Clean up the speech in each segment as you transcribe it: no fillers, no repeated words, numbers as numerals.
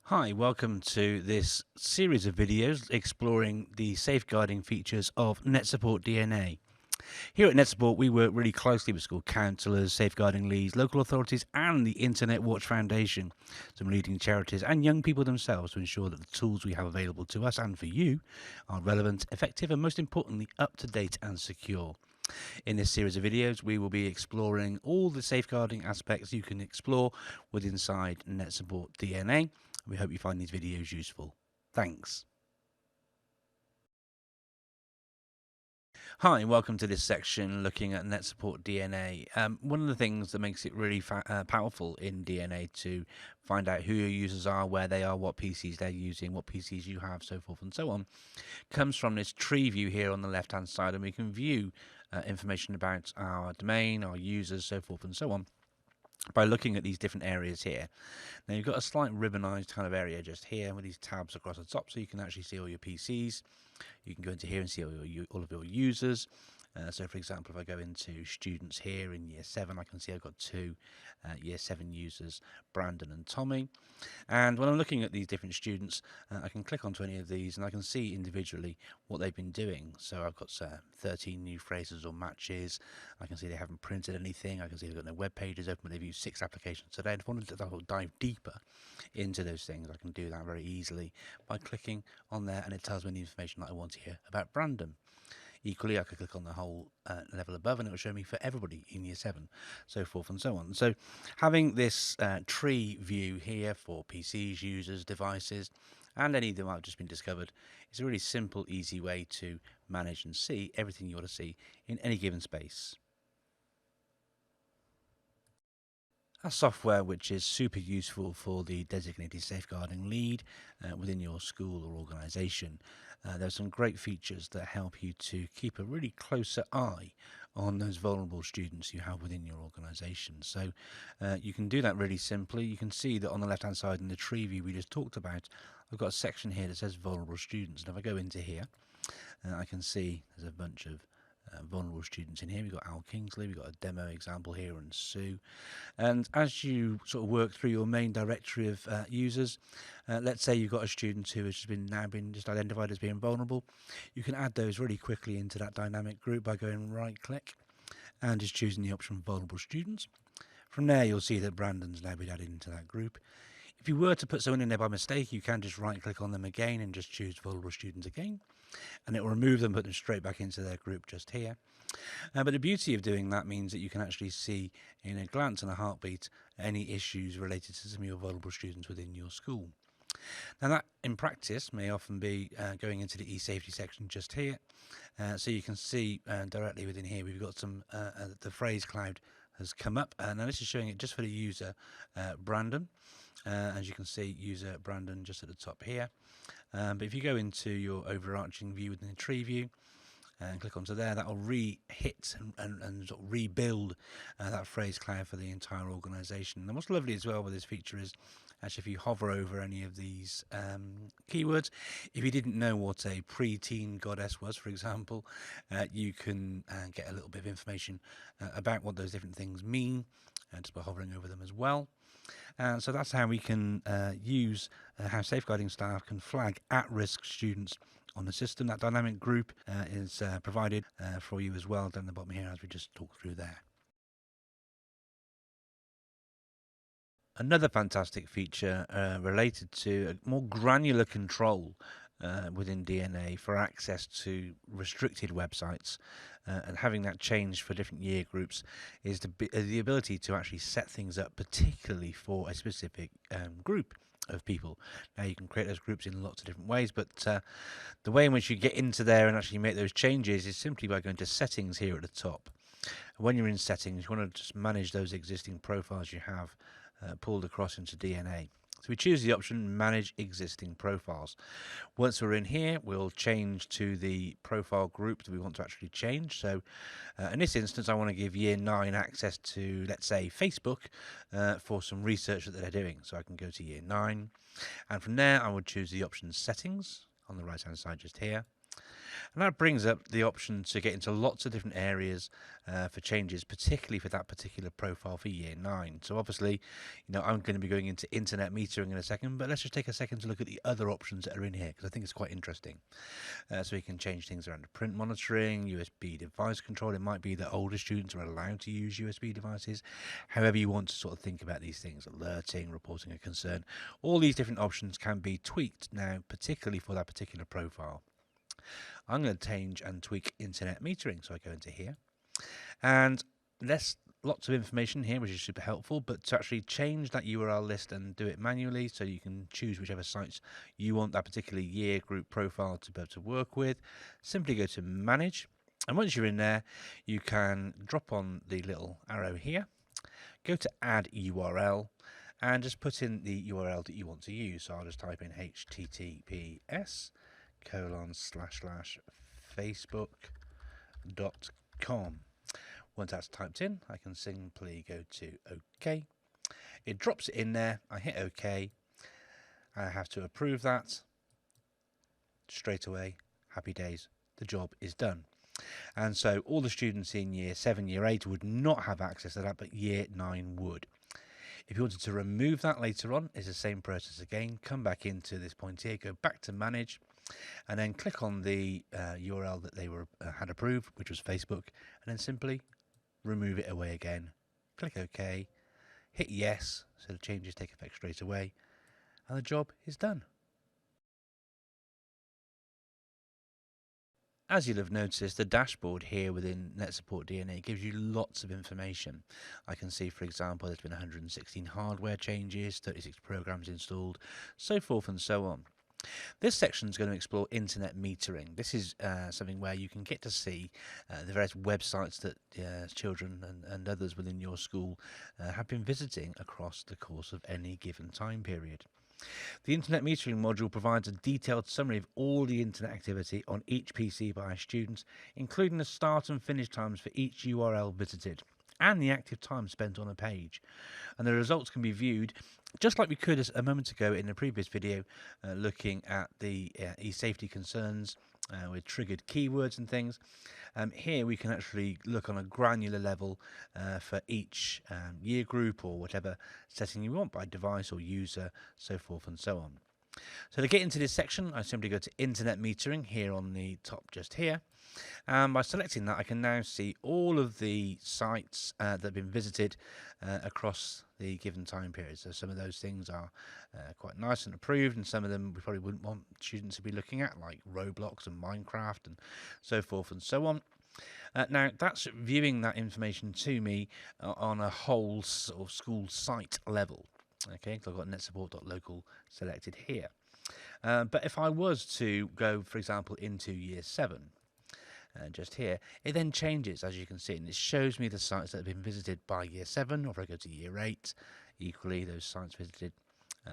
Hi, welcome to this series of videos exploring the safeguarding features of NetSupport DNA. Here at NetSupport, we work really closely with school counsellors, safeguarding leads, local authorities, and the Internet Watch Foundation, some leading charities, and young people themselves to ensure that the tools we have available to us and for you are relevant, effective, and most importantly, up to date and secure. In this series of videos, we will be exploring all the safeguarding aspects you can explore with inside NetSupport DNA. We hope you find these videos useful. Thanks. Hi, welcome to this section looking at NetSupport DNA. One of the things that makes it really powerful in DNA to find out who your users are, where they are, what PCs they're using, what PCs you have, so forth and so on, comes from this tree view here on the left hand side, and we can view information about our domain, our users, so forth and so on by looking at these different areas here. Now you've got a slight ribbonized kind of area just here with these tabs across the top, so you can actually see all your PCs. You can go into here and see all of your users. So for example, if I go into students here in year 7, I can see I've got two year 7 users, Brandon and Tommy. And when I'm looking at these different students, I can click onto any of these and I can see individually what they've been doing. So I've got 13 new phrases or matches. I can see they haven't printed anything. I can see they've got no web pages open, but they've used 6 applications today. And if I wanted to dive deeper into those things, I can do that very easily by clicking on there, and it tells me the information that I want to hear about Brandon. Equally, I could click on the whole level above and it will show me for everybody in year 7, so forth and so on. So having this tree view here for PCs, users, devices, and any that might have just been discovered is a really simple, easy way to manage and see everything you want to see in any given space. A software which is super useful for the designated safeguarding lead within your school or organisation. There's some great features that help you to keep a really closer eye on those vulnerable students you have within your organisation. So you can do that really simply. You can see that on the left hand side in the tree view we just talked about, I've got a section here that says vulnerable students, and if I go into here I can see there's a bunch of vulnerable students in here. We've got Al Kingsley, we've got a demo example here, and Sue. And as you sort of work through your main directory of users, let's say you've got a student who has now been identified as being vulnerable, you can add those really quickly into that dynamic group by going right click and just choosing the option vulnerable students. From there you'll see that Brandon's now been added into that group. If you were to put someone in there by mistake, you can just right click on them again and just choose vulnerable students again, and it will remove them, put them straight back into their group just here. But the beauty of doing that means that you can actually see in a glance and a heartbeat any issues related to some of your vulnerable students within your school. Now that in practice may often be going into the e-safety section just here. So you can see directly within here we've got some the phrase cloud has come up. Now this is showing it just for the user Brandon. As you can see, user Brandon just at the top here. But if you go into your overarching view within the tree view and click onto there, that will re-hit and sort of rebuild that phrase cloud for the entire organisation. And what's lovely as well with this feature is actually if you hover over any of these keywords, if you didn't know what a preteen goddess was, for example, you can get a little bit of information about what those different things mean just by hovering over them as well. And so that's how we can use how safeguarding staff can flag at-risk students on the system. That dynamic group is provided for you as well down the bottom here as we just talked through there. Another fantastic feature related to a more granular control within DNA for access to restricted websites and having that changed for different year groups is the ability to actually set things up particularly for a specific group of people. Now you can create those groups in lots of different ways, but the way in which you get into there and actually make those changes is simply by going to settings here at the top. When you're in settings, you want to just manage those existing profiles you have pulled across into DNA. So we choose the option manage existing profiles. Once we're in here, we'll change to the profile group that we want to actually change. So in this instance, I want to give year 9 access to, let's say, Facebook for some research that they're doing. So I can go to year 9, and from there I would choose the option settings on the right hand side just here. And that brings up the option to get into lots of different areas for changes, particularly for that particular profile for year 9. So obviously, I'm going to be going into internet metering in a second, but let's just take a second to look at the other options that are in here, because I think it's quite interesting. So we can change things around print monitoring, USB device control. It might be that older students are allowed to use USB devices. However you want to sort of think about these things, alerting, reporting a concern. All these different options can be tweaked now, particularly for that particular profile. I'm going to change and tweak internet metering. So I go into here, and there's lots of information here, which is super helpful, but to actually change that URL list and do it manually, so you can choose whichever sites you want that particular year group profile to be able to work with, simply go to manage. And once you're in there, you can drop on the little arrow here, go to add URL, and just put in the URL that you want to use. So I'll just type in https://facebook.com. Once that's typed in, I can simply go to OK. It drops it in there. I hit OK. I have to approve that. Straight away, happy days. The job is done. And so all the students in year 7, year 8 would not have access to that, but year 9 would. If you wanted to remove that later on, it's the same process again. Come back into this point here, go back to manage, and then click on the URL that they had approved, which was Facebook, and then simply remove it away again. Click OK, hit yes, so the changes take effect straight away, and the job is done. As you'll have noticed, the dashboard here within NetSupport DNA gives you lots of information. I can see, for example, there's been 116 hardware changes, 36 programs installed, so forth and so on. This section is going to explore internet metering. This is something where you can get to see the various websites that children and others within your school have been visiting across the course of any given time period. The internet metering module provides a detailed summary of all the internet activity on each PC by students, including the start and finish times for each URL visited and the active time spent on a page. And the results can be viewed just like we could a moment ago in the previous video, looking at the e-safety concerns with triggered keywords and things. Here we can actually look on a granular level for each year group or whatever setting you want by device or user, so forth and so on. So to get into this section, I simply go to internet metering here on the top just here. And by selecting that, I can now see all of the sites that have been visited across the given time period. So some of those things are quite nice and approved, and some of them we probably wouldn't want students to be looking at, like Roblox and Minecraft and so forth and so on. Now, that's viewing that information to me on a whole sort of school site level. Okay, so I've got netsupport.local selected here. But if I was to go, for example, into year 7, just here, it then changes, as you can see, and it shows me the sites that have been visited by year 7, or if I go to year 8, equally those sites visited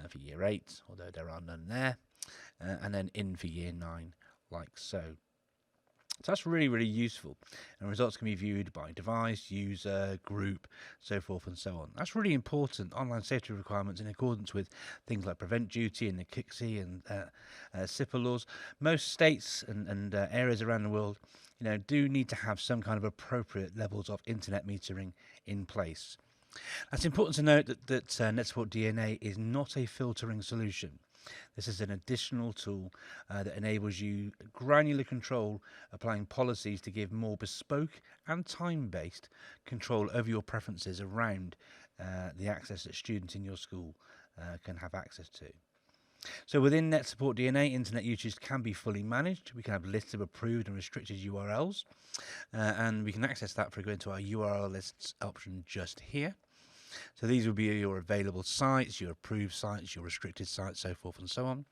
for year 8, although there are none there, and then in for year 9, like so. So that's really, really useful, and results can be viewed by device, user, group, so forth and so on. That's really important online safety requirements in accordance with things like Prevent Duty and the KICSI and SIPA laws. Most states and areas around the world, do need to have some kind of appropriate levels of internet metering in place. It's important to note that NetSupport DNA is not a filtering solution. This is an additional tool that enables you granular control, applying policies to give more bespoke and time-based control over your preferences around the access that students in your school can have access to. So within NetSupport DNA, internet usage can be fully managed. We can have lists of approved and restricted URLs, and we can access that for going to our URL lists option just here. So these will be your available sites, your approved sites, your restricted sites, so forth and so on.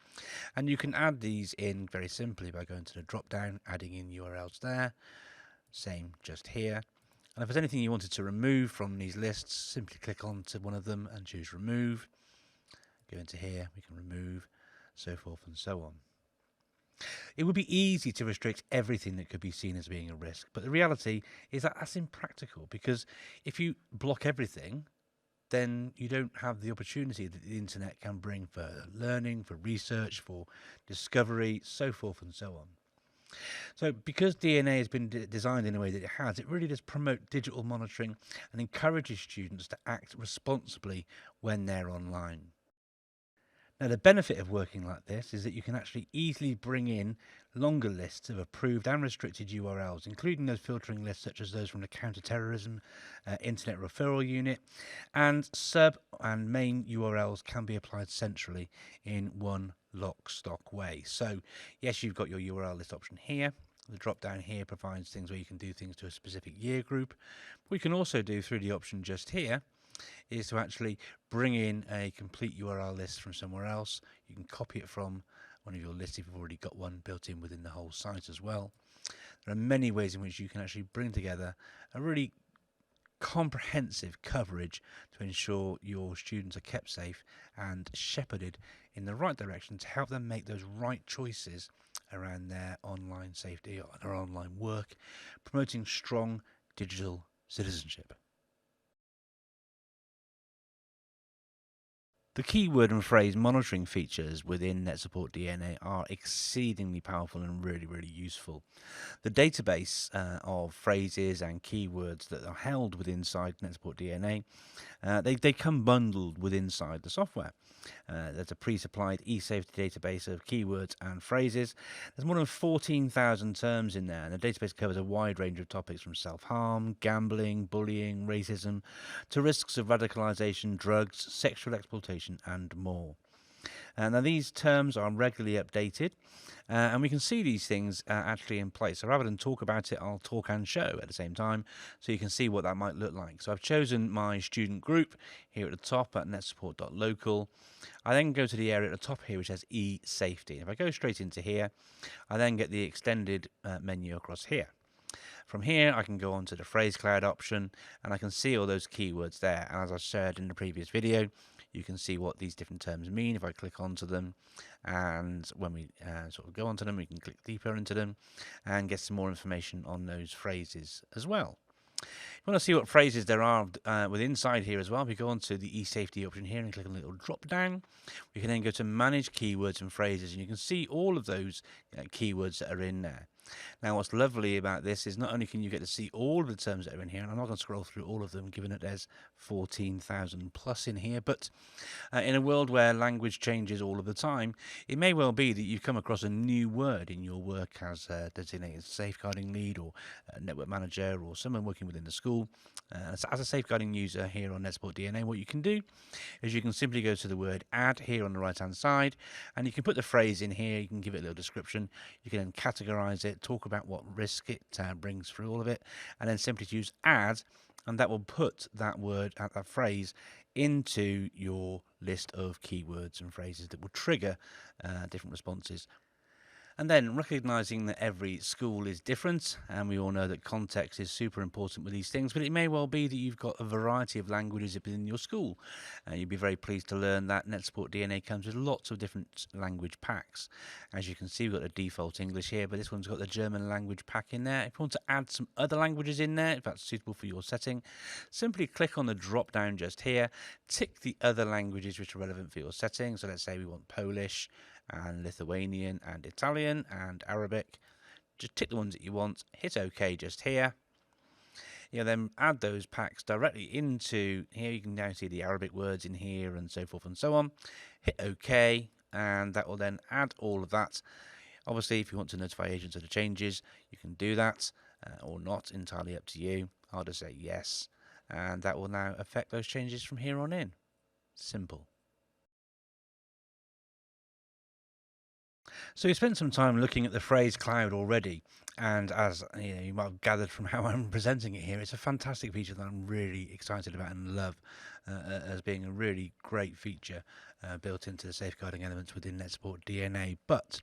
And you can add these in very simply by going to the drop down, adding in URLs there. Same just here. And if there's anything you wanted to remove from these lists, simply click on to one of them and choose remove. Go into here, we can remove, so forth and so on. It would be easy to restrict everything that could be seen as being a risk, but the reality is that that's impractical, because if you block everything, then you don't have the opportunity that the internet can bring for learning, for research, for discovery, so forth and so on. So because DNA has been designed in a way that it has, it really does promote digital monitoring and encourages students to act responsibly when they're online. Now, the benefit of working like this is that you can actually easily bring in longer lists of approved and restricted URLs, including those filtering lists such as those from the Counterterrorism Internet Referral Unit, and sub and main URLs can be applied centrally in one lock stock way. So, yes, you've got your URL list option here. The drop down here provides things where you can do things to a specific year group. We can also do through the option just here is to actually bring in a complete URL list from somewhere else. You can copy it from one of your lists if you've already got one built in within the whole site as well. There are many ways in which you can actually bring together a really comprehensive coverage to ensure your students are kept safe and shepherded in the right direction to help them make those right choices around their online safety or their online work, promoting strong digital citizenship. The keyword and phrase monitoring features within NetSupport DNA are exceedingly powerful and really, really useful. The database of phrases and keywords that are held within inside NetSupport DNA, they come bundled within inside the software. There's a pre-supplied e-safety database of keywords and phrases. There's more than 14,000 terms in there, and the database covers a wide range of topics from self-harm, gambling, bullying, racism, to risks of radicalisation, drugs, sexual exploitation, and more. Now, these terms are regularly updated, and we can see these things actually in place. So rather than talk about it, I'll talk and show at the same time, so you can see what that might look like. So I've chosen my student group here at the top at netsupport.local. I then go to the area at the top here which says e-safety. If I go straight into here, I then get the extended menu across here. From here, I can go on to the phrase cloud option, and I can see all those keywords there. And as I shared in the previous video, you can see what these different terms mean if I click onto them. And when we sort of go onto them, we can click deeper into them and get some more information on those phrases as well. If you want to see what phrases there are within inside here as well, we go on to the e-safety option here and click on the little drop down. We can then go to manage keywords and phrases, and you can see all of those keywords that are in there. Now, what's lovely about this is not only can you get to see all of the terms that are in here, and I'm not going to scroll through all of them, given that there's 14,000 plus in here, but in a world where language changes all of the time, it may well be that you've come across a new word in your work as a designated safeguarding lead or a network manager or someone working within the school. As a safeguarding user here on NetSupport DNA, what you can do is you can simply go to the word add here on the right hand side, and you can put the phrase in here. You can give it a little description. You can then categorize it, talk about what risk it brings through all of it, and then simply use add, and that will put that word, that phrase, into your list of keywords and phrases that will trigger different responses. And then recognizing that every school is different, and we all know that context is super important with these things, but it may well be that you've got a variety of languages within your school. You'd be very pleased to learn that NetSupport DNA comes with lots of different language packs. As you can see, we've got the default English here, but this one's got the German language pack in there. If you want to add some other languages in there, if that's suitable for your setting, simply click on the drop down just here, tick the other languages which are relevant for your setting. So let's say we want Polish, and Lithuanian and Italian and Arabic. Just tick the ones that you want, hit OK just here. You then add those packs directly into here. You can now see the Arabic words in here and so forth and so on. Hit OK, and that will then add all of that. Obviously, if you want to notify agents of the changes, you can do that or not, entirely up to you. I'll just say yes, and that will now affect those changes from here on in. Simple. So you spent some time looking at the phrase cloud already, and as you might have gathered from how I'm presenting it here, it's a fantastic feature that I'm really excited about and love as being a really great feature built into the safeguarding elements within NetSupport DNA. But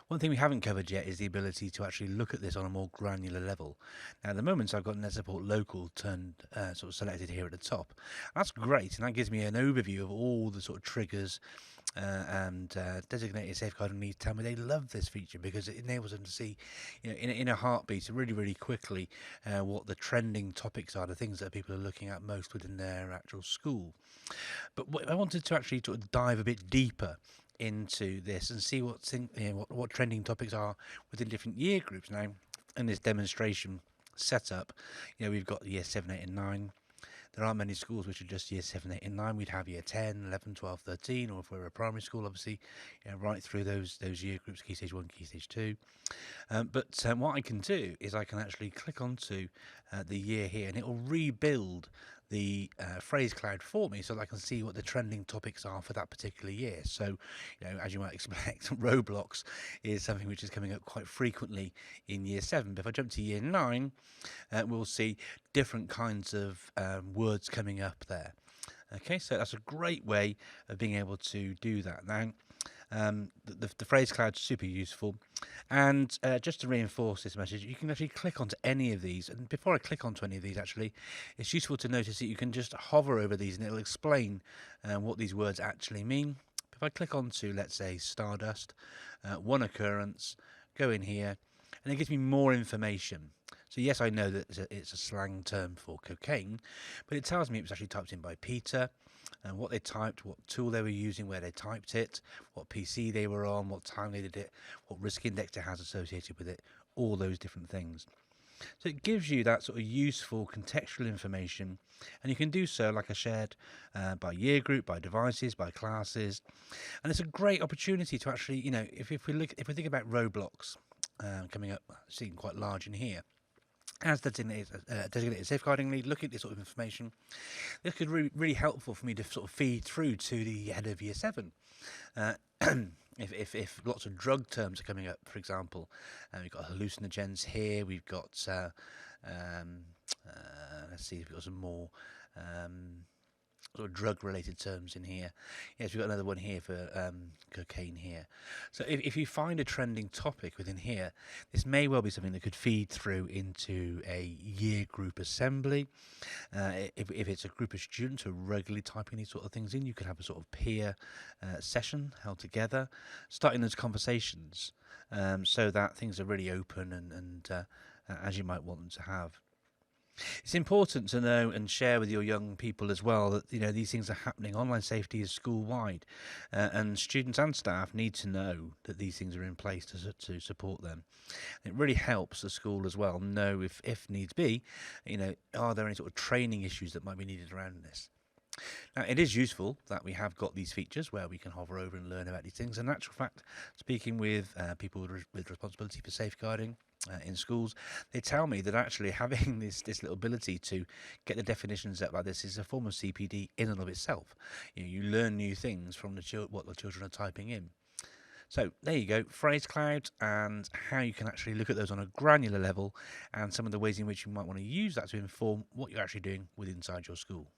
one thing we haven't covered yet is the ability to actually look at this on a more granular level. Now, at the moment, I've got NetSupport Local turned sort of selected here at the top. That's great, and that gives me an overview of all the sort of triggers and designated safeguarding leads tell me they love this feature because it enables them to see, in a heartbeat, really, really quickly, what the trending topics are, the things that people are looking at most within their actual school. But I wanted to actually sort of dive a bit deeper into this and see what trending topics are within different year groups. Now, in this demonstration setup, we've got year 7, 8, and 9. There aren't many schools which are just year 7, 8, and 9. We'd have year 10, 11, 12, 13, or if we're a primary school, obviously, right through those year groups, Key Stage 1, Key Stage 2. But what I can do is I can actually click onto the year here, and it will rebuild the phrase cloud for me so that I can see what the trending topics are for that particular year. So, as you might expect, Roblox is something which is coming up quite frequently in year 7. But if I jump to year 9, we'll see different kinds of words coming up there. Okay, so that's a great way of being able to do that. Now, the phrase cloud is super useful, and just to reinforce this message, you can actually click onto any of these. And before I click onto any of these, actually, it's useful to notice that you can just hover over these, and it'll explain what these words actually mean. If I click onto, let's say, Stardust, one occurrence, go in here, and it gives me more information. So yes, I know that it's a slang term for cocaine, but it tells me it was actually typed in by Peter, and what they typed, what tool they were using, where they typed it, what PC they were on, what time they did it, what risk index it has associated with it, all those different things. So it gives you that sort of useful contextual information, and you can do so, like I shared, by year group, by devices, by classes, and it's a great opportunity to actually, if we think about Roblox coming up, seen quite large in here. As designated safeguarding lead, looking at this sort of information, this could be really helpful for me to sort of feed through to the head of year 7. If lots of drug terms are coming up, for example, we've got hallucinogens here, we've got, let's see if we've got some more sort of drug-related terms in here. Yes, we've got another one here for cocaine here. So if you find a trending topic within here, this may well be something that could feed through into a year group assembly. If it's a group of students who are regularly typing these sort of things in, you could have a sort of peer session held together, starting those conversations so that things are really open and as you might want them to have. It's important to know and share with your young people as well that these things are happening. Online safety is school-wide, and students and staff need to know that these things are in place to support them. It really helps the school as well know if needs be, are there any sort of training issues that might be needed around this. Now, it is useful that we have got these features where we can hover over and learn about these things. In actual fact, speaking with people with responsibility for safeguarding in schools, they tell me that actually having this little ability to get the definitions out like this is a form of CPD in and of itself. You learn new things from what the children are typing in. So there you go, phrase clouds and how you can actually look at those on a granular level and some of the ways in which you might want to use that to inform what you're actually doing inside your school.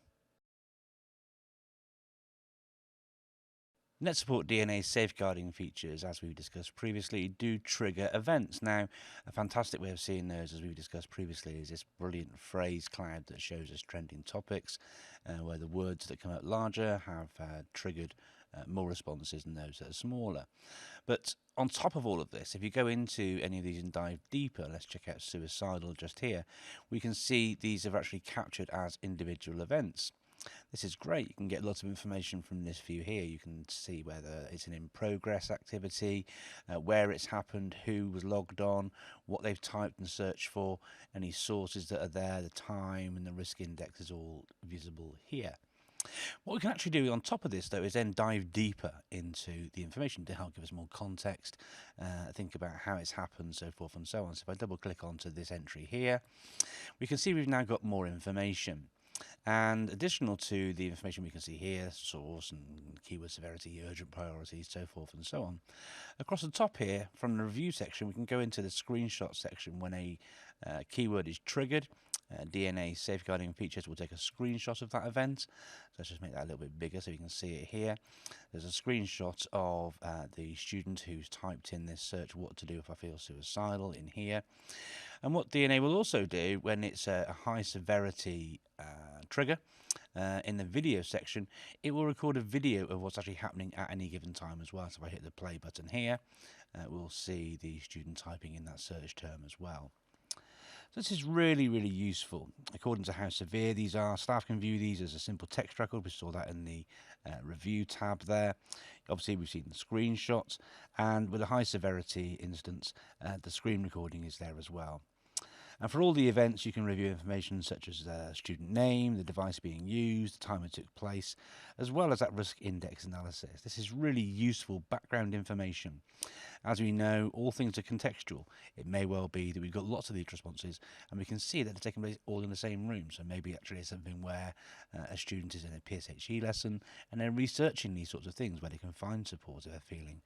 NetSupport DNA safeguarding features, as we've discussed previously, do trigger events. Now, a fantastic way of seeing those, as we've discussed previously, is this brilliant phrase cloud that shows us trending topics, where the words that come out larger have triggered more responses than those that are smaller. But on top of all of this, if you go into any of these and dive deeper, let's check out suicidal just here, we can see these are actually captured as individual events. This is great. You can get lots of information from this view here. You can see whether it's an in-progress activity, where it's happened, who was logged on, what they've typed and searched for, any sources that are there, the time, and the risk index is all visible here. What we can actually do on top of this, though, is then dive deeper into the information to help give us more context, think about how it's happened, so forth and so on. So if I double-click onto this entry here, we can see we've now got more information. And additional to the information we can see here, source and keyword severity, urgent priorities, so forth and so on. Across the top here, from the review section, we can go into the screenshot section when a keyword is triggered. DNA safeguarding features will take a screenshot of that event. So let's just make that a little bit bigger so you can see it here. There's a screenshot of the student who's typed in this search, what to do if I feel suicidal, in here. And what DNA will also do when it's a high severity trigger, in the video section, it will record a video of what's actually happening at any given time as well. So if I hit the play button here, we'll see the student typing in that search term as well. So this is really, really useful. According to how severe these are, staff can view these as a simple text record. We saw that in the review tab there. Obviously, we've seen the screenshots, and with a high severity instance, the screen recording is there as well. And for all the events, you can review information such as the student name, the device being used, the time it took place, as well as that risk index analysis. This is really useful background information. As we know, all things are contextual. It may well be that we've got lots of these responses and we can see that they're taking place all in the same room. So maybe actually it's something where a student is in a PSHE lesson and they're researching these sorts of things where they can find support if they're feeling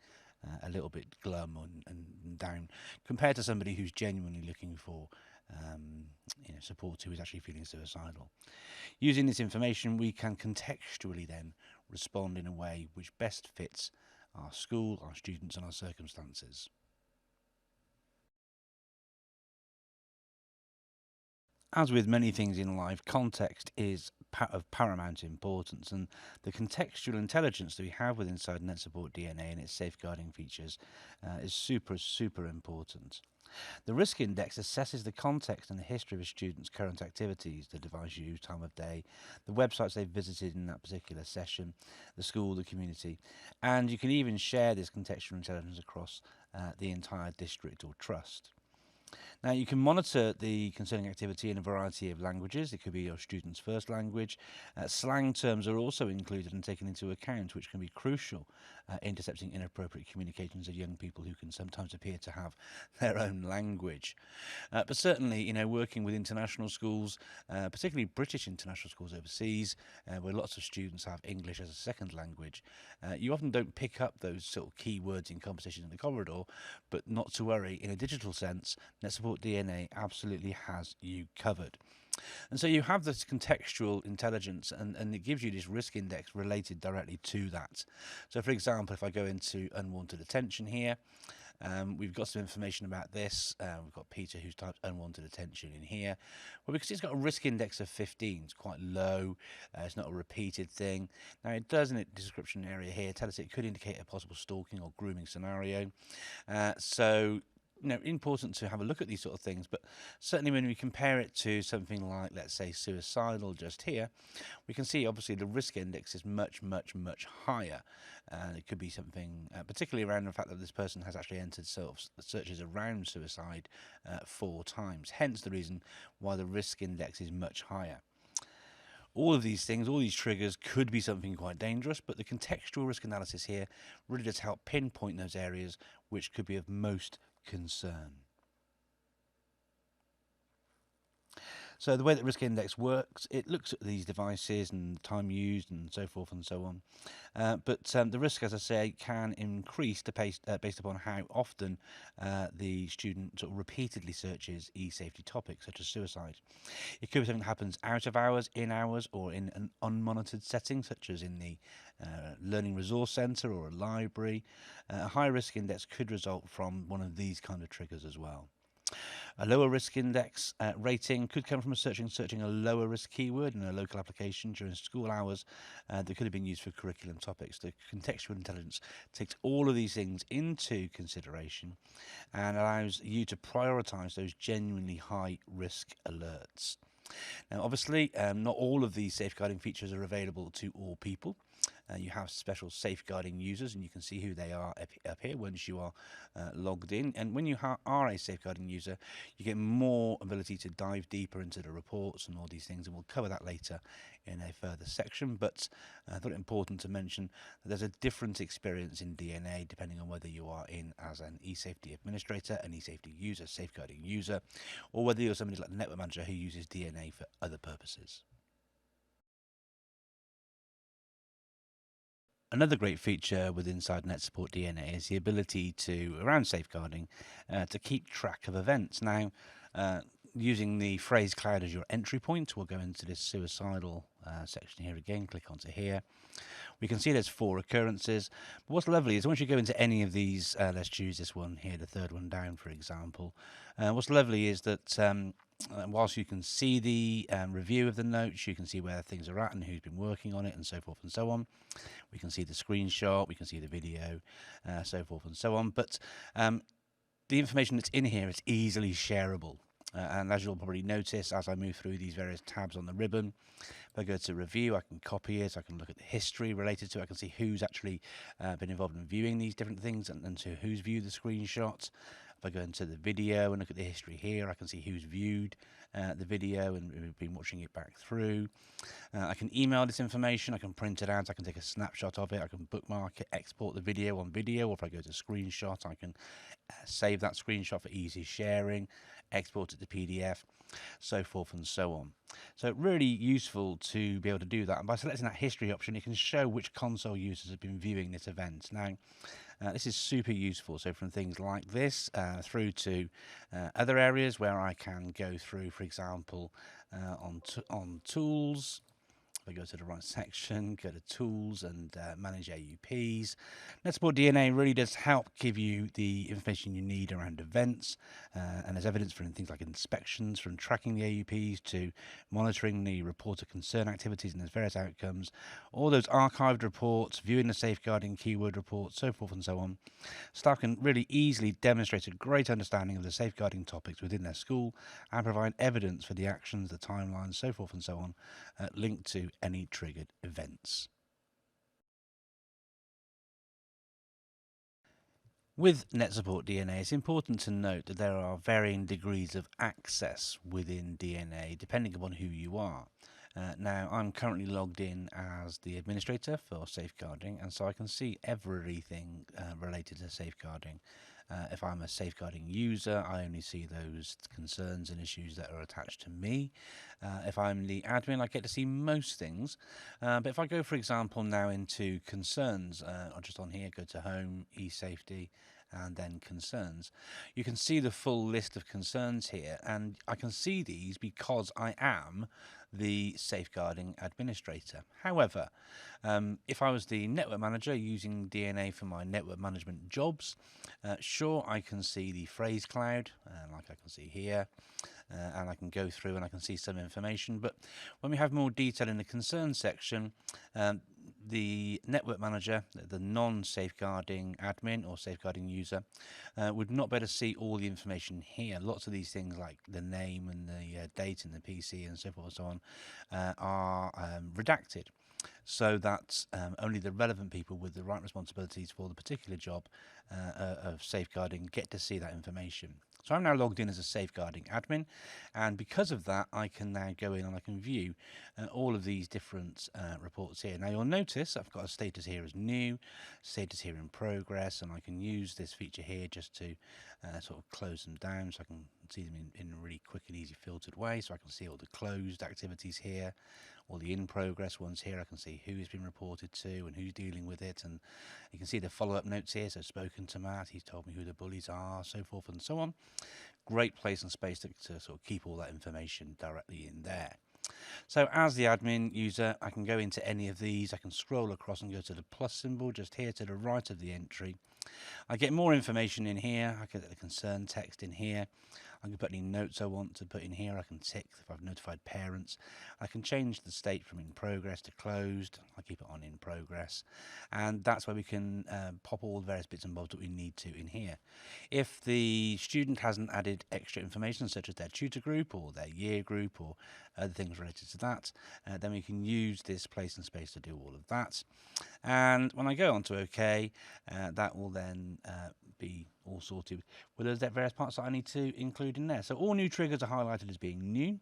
a little bit glum and down, compared to somebody who's genuinely looking for support, who is actually feeling suicidal. Using this information, we can contextually then respond in a way which best fits our school, our students, and our circumstances. As with many things in life, context is of paramount importance, and the contextual intelligence that we have within NetSupport DNA and its safeguarding features is super important. The risk index assesses the context and the history of a student's current activities, the device use, time of day, the websites they've visited in that particular session, the school, the community, and you can even share this contextual intelligence across the entire district or trust. Now, you can monitor the concerning activity in a variety of languages. It could be your student's first language. Slang terms are also included and taken into account, which can be crucial intercepting inappropriate communications of young people who can sometimes appear to have their own language. But certainly, working with international schools, particularly British international schools overseas, where lots of students have English as a second language, you often don't pick up those sort of key words in conversation in the corridor, but not to worry, in a digital sense, NetSupport DNA absolutely has you covered. And so you have this contextual intelligence and it gives you this risk index related directly to that. So for example, if I go into unwanted attention here, we've got some information about this. We've got Peter who's typed unwanted attention in here. Well, because it's got a risk index of 15, it's quite low. It's not a repeated thing. Now, it does in the description area here tell us it could indicate a possible stalking or grooming scenario. So important to have a look at these sort of things, but certainly when we compare it to something like, let's say, suicidal just here, we can see obviously the risk index is much higher. It could be something particularly around the fact that this person has actually entered searches around suicide 4 times, hence the reason why the risk index is much higher. All of these things, all these triggers could be something quite dangerous, but the contextual risk analysis here really does help pinpoint those areas which could be of most concern. So the way that risk index works, it looks at these devices and time used and so forth and so on. But the risk, as I say, can increase based upon how often the student sort of repeatedly searches e-safety topics such as suicide. It could be something that happens out of hours, in hours, or in an unmonitored setting such as in the learning resource centre or a library. A high risk index could result from one of these kind of triggers as well. A lower risk index rating could come from searching a lower risk keyword in a local application during school hours that could have been used for curriculum topics. The contextual intelligence takes all of these things into consideration and allows you to prioritise those genuinely high risk alerts. Now, obviously, not all of these safeguarding features are available to all people. You have special safeguarding users, and you can see who they are up here once you are logged in. And when you are a safeguarding user, you get more ability to dive deeper into the reports and all these things, and we'll cover that later in a further section. But I thought it important to mention that there's a different experience in DNA depending on whether you are in as an eSafety administrator, an eSafety user, safeguarding user, or whether you're somebody like the network manager who uses DNA for other purposes. Another great feature with inside NetSupport DNA is the ability to, around safeguarding, to keep track of events. Now, using the phrase cloud as your entry point, we'll go into this suicidal section here again, click onto here. We can see there's 4 occurrences. But what's lovely is once you go into any of these, let's choose this one here, the third one down, for example. What's lovely is that whilst you can see the review of the notes, you can see where things are at and who's been working on it and so forth and so on. We can see the screenshot, we can see the video, so forth and so on. But the information that's in here is easily shareable. And as you'll probably notice, as I move through these various tabs on the ribbon, if I go to review, I can copy it. I can look at the history related to it. I can see who's actually been involved in viewing these different things and to who's viewed the screenshot. If I go into the video and look at the history here, I can see who's viewed the video and we've been watching it back through. I can email this information, I can print it out, I can take a snapshot of it, I can bookmark it, export the video on video, or if I go to screenshot, I can save that screenshot for easy sharing, export it to PDF, so forth and so on. So really useful to be able to do that. And by selecting that history option, you can show which console users have been viewing this event. Now, this is super useful. So from things like this through to other areas where I can go through, for example, on tools. If I go to the right section, go to tools and manage AUPs. NetSupport DNA really does help give you the information you need around events, and there's evidence from things like inspections, from tracking the AUPs to monitoring the report of concern activities and there's various outcomes. All those archived reports, viewing the safeguarding keyword reports, so forth and so on. Staff can really easily demonstrate a great understanding of the safeguarding topics within their school and provide evidence for the actions, the timelines, so forth and so on, linked to any triggered events. With NetSupport DNA, it's important to note that there are varying degrees of access within DNA depending upon who you are. Now, I'm currently logged in as the administrator for safeguarding, and so I can see everything related to safeguarding. If I'm a safeguarding user, I only see those concerns and issues that are attached to me. If I'm the admin, I get to see most things. But if I go, for example, now into concerns, I'll just on here, go to Home, eSafety, and then concerns. You can see the full list of concerns here, and I can see these because I am the safeguarding administrator. However, if I was the network manager using DNA for my network management jobs, sure, I can see the phrase cloud, like I can see here, and I can go through and I can see some information. But when we have more detail in the concern section, the network manager, the non-safeguarding admin or safeguarding user, would not be able to see all the information here. Lots of these things like the name and the date and the PC and so forth and so on are redacted, so that only the relevant people with the right responsibilities for the particular job of safeguarding get to see that information. So I'm now logged in as a safeguarding admin, and because of that I can now go in and I can view all of these different reports here. Now you'll notice I've got a status here as new, status here in progress, and I can use this feature here just to sort of close them down so I can see them in a really quick and easy filtered way, so I can see all the closed activities here, all the in progress ones here. I can see who has been reported to and who's dealing with it, and you can see the follow-up notes here. So spoken to Matt, he's told me who the bullies are, so forth and so on. Great place and space to sort of keep all that information directly in there. So as the admin user, I can go into any of these. I can scroll across and go to the plus symbol just here to the right of the entry. I get more information in here. I get the concern text in here. I can put any notes I want to put in here. I can tick if I've notified parents. I can change the state from in progress to closed. I keep it on in progress. And that's where we can pop all the various bits and bobs that we need to in here. If the student hasn't added extra information, such as their tutor group or their year group or other things related to that, then we can use this place and space to do all of that. And when I go on to OK, that will then be all sorted with those various parts that I need to include in there. So all new triggers are highlighted as being new,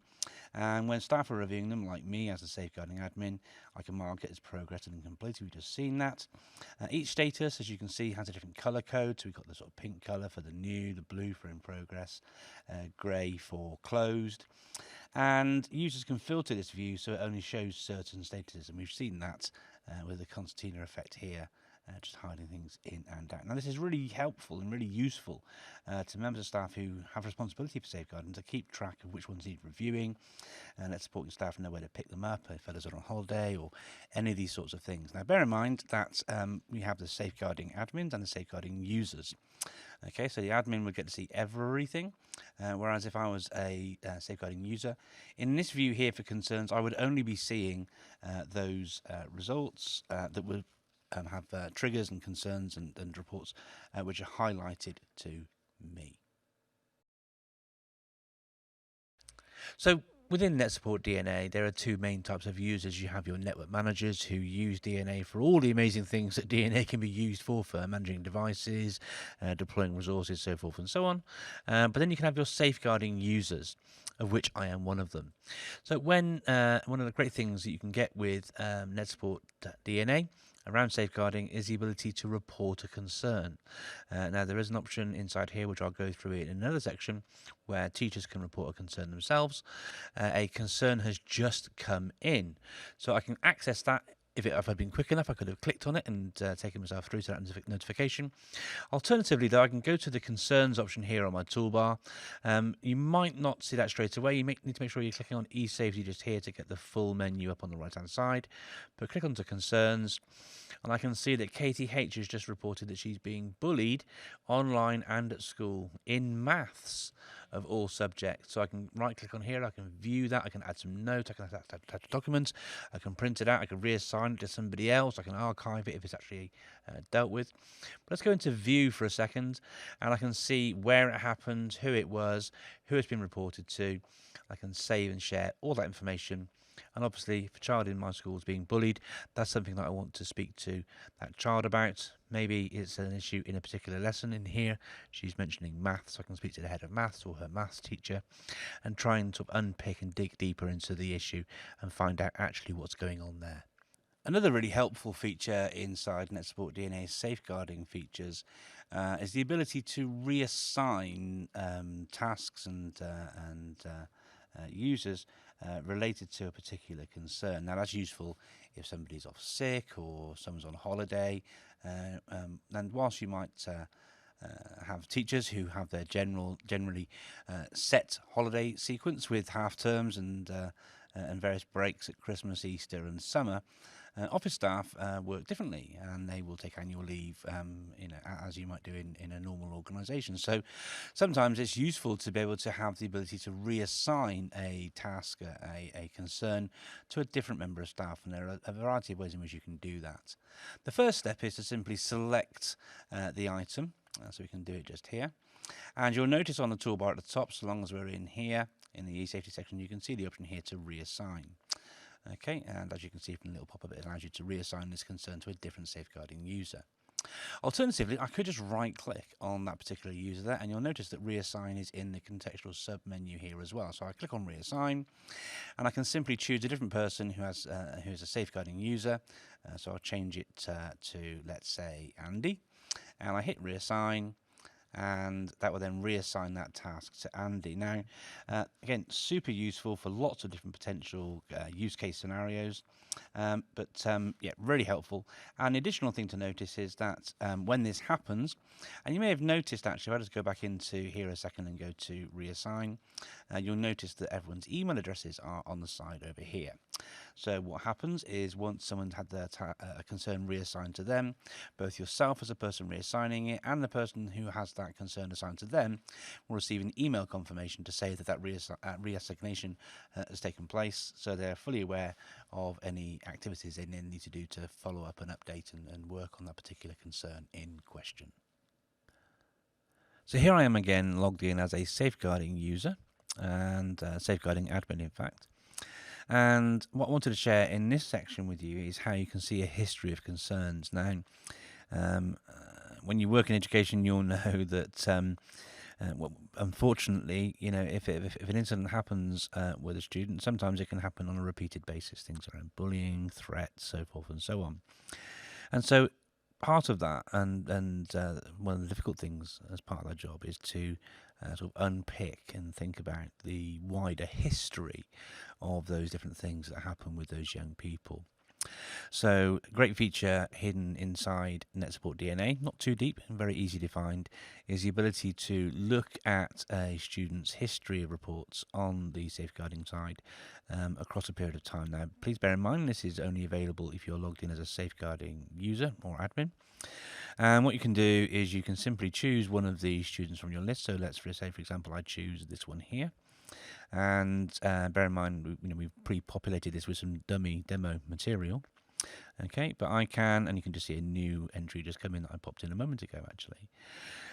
and when staff are reviewing them, like me as a safeguarding admin, I can mark it as progressed and completed. We've just seen that. Each status, as you can see, has a different colour code. So we've got the sort of pink colour for the new, the blue for in progress, grey for closed. And users can filter this view so it only shows certain statuses, and we've seen that with the concertina effect here, just hiding things in and out. Now this is really helpful and really useful to members of staff who have responsibility for safeguarding to keep track of which ones need reviewing, and let supporting staff know where to pick them up if others are on holiday or any of these sorts of things. Now bear in mind that we have the safeguarding admins and the safeguarding users. Okay, so the admin would get to see everything, whereas if I was a safeguarding user, in this view here for concerns, I would only be seeing those results that would have triggers and concerns and reports which are highlighted to me. So within NetSupport DNA, there are two main types of users. You have your network managers who use DNA for all the amazing things that DNA can be used for managing devices, deploying resources, so forth and so on. But then you can have your safeguarding users, of which I am one of them. So when one of the great things that you can get with NetSupport DNA around safeguarding is the ability to report a concern. Now, there is an option inside here, which I'll go through in another section, where teachers can report a concern themselves. A concern has just come in. So I can access that. If I'd been quick enough, I could have clicked on it and taken myself through to that notification. Alternatively, though, I can go to the concerns option here on my toolbar. You might not see that straight away. You need to make sure you're clicking on eSafety just here to get the full menu up on the right-hand side. But click onto concerns, and I can see that KTH has just reported that she's being bullied online and at school in maths of all subjects. So I can right-click on here, I can view that, I can add some notes, I can attach a document, I can print it out, I can reassign it to somebody else, I can archive it if it's actually dealt with. But let's go into view for a second, and I can see where it happened, who it was, who it's been reported to. I can save and share all that information. And obviously, if a child in my school is being bullied, that's something that I want to speak to that child about. Maybe it's an issue in a particular lesson in here. She's mentioning maths, so I can speak to the head of maths or her maths teacher and try and sort of unpick and dig deeper into the issue and find out actually what's going on there. Another really helpful feature inside NetSupport DNA's safeguarding features is the ability to reassign tasks and users related to a particular concern. Now, that's useful if somebody's off sick or someone's on holiday. And whilst you might have teachers who have their generally set holiday sequence with half terms and various breaks at Christmas, Easter, and summer, office staff work differently, and they will take annual leave, as you might do in a normal organisation. So sometimes it's useful to be able to have the ability to reassign a task, a concern, to a different member of staff, and there are a variety of ways in which you can do that. The first step is to simply select the item, so we can do it just here. And you'll notice on the toolbar at the top, so long as we're in here, in the eSafety section, you can see the option here to reassign. Okay, and as you can see from the little pop-up, it allows you to reassign this concern to a different safeguarding user. Alternatively, I could just right-click on that particular user there, and you'll notice that reassign is in the contextual sub-menu here as well. So I click on reassign, and I can simply choose a different person who is a safeguarding user. So I'll change it to, let's say, Andy, and I hit reassign, and that will then reassign that task to Andy. Now, again, super useful for lots of different potential use case scenarios, but yeah, really helpful. And the additional thing to notice is that when this happens, and you may have noticed actually, if I just go back into here a second and go to reassign, you'll notice that everyone's email addresses are on the side over here. So what happens is once someone's had their concern reassigned to them, both yourself as a person reassigning it and the person who has that concern assigned to them will receive an email confirmation to say that reassignation has taken place, so they're fully aware of any activities they need to do to follow up and update and work on that particular concern in question. So here I am again logged in as a safeguarding user and safeguarding admin, in fact. And what I wanted to share in this section with you is how you can see a history of concerns. Now, when you work in education, you'll know that, unfortunately, if an incident happens with a student, sometimes it can happen on a repeated basis. Things around bullying, threats, so forth and so on. And so, part of that, and one of the difficult things as part of that job is to sort of unpick and think about the wider history of those different things that happen with those young people. So, a great feature hidden inside NetSupport DNA, not too deep and very easy to find, is the ability to look at a student's history of reports on the safeguarding side across a period of time. Now, please bear in mind this is only available if you're logged in as a safeguarding user or admin. And what you can do is you can simply choose one of the students from your list. So let's say, for example, I choose this one here. And bear in mind, we've pre-populated this with some dummy demo material. Okay, but I can, and you can just see a new entry just come in that I popped in a moment ago, actually.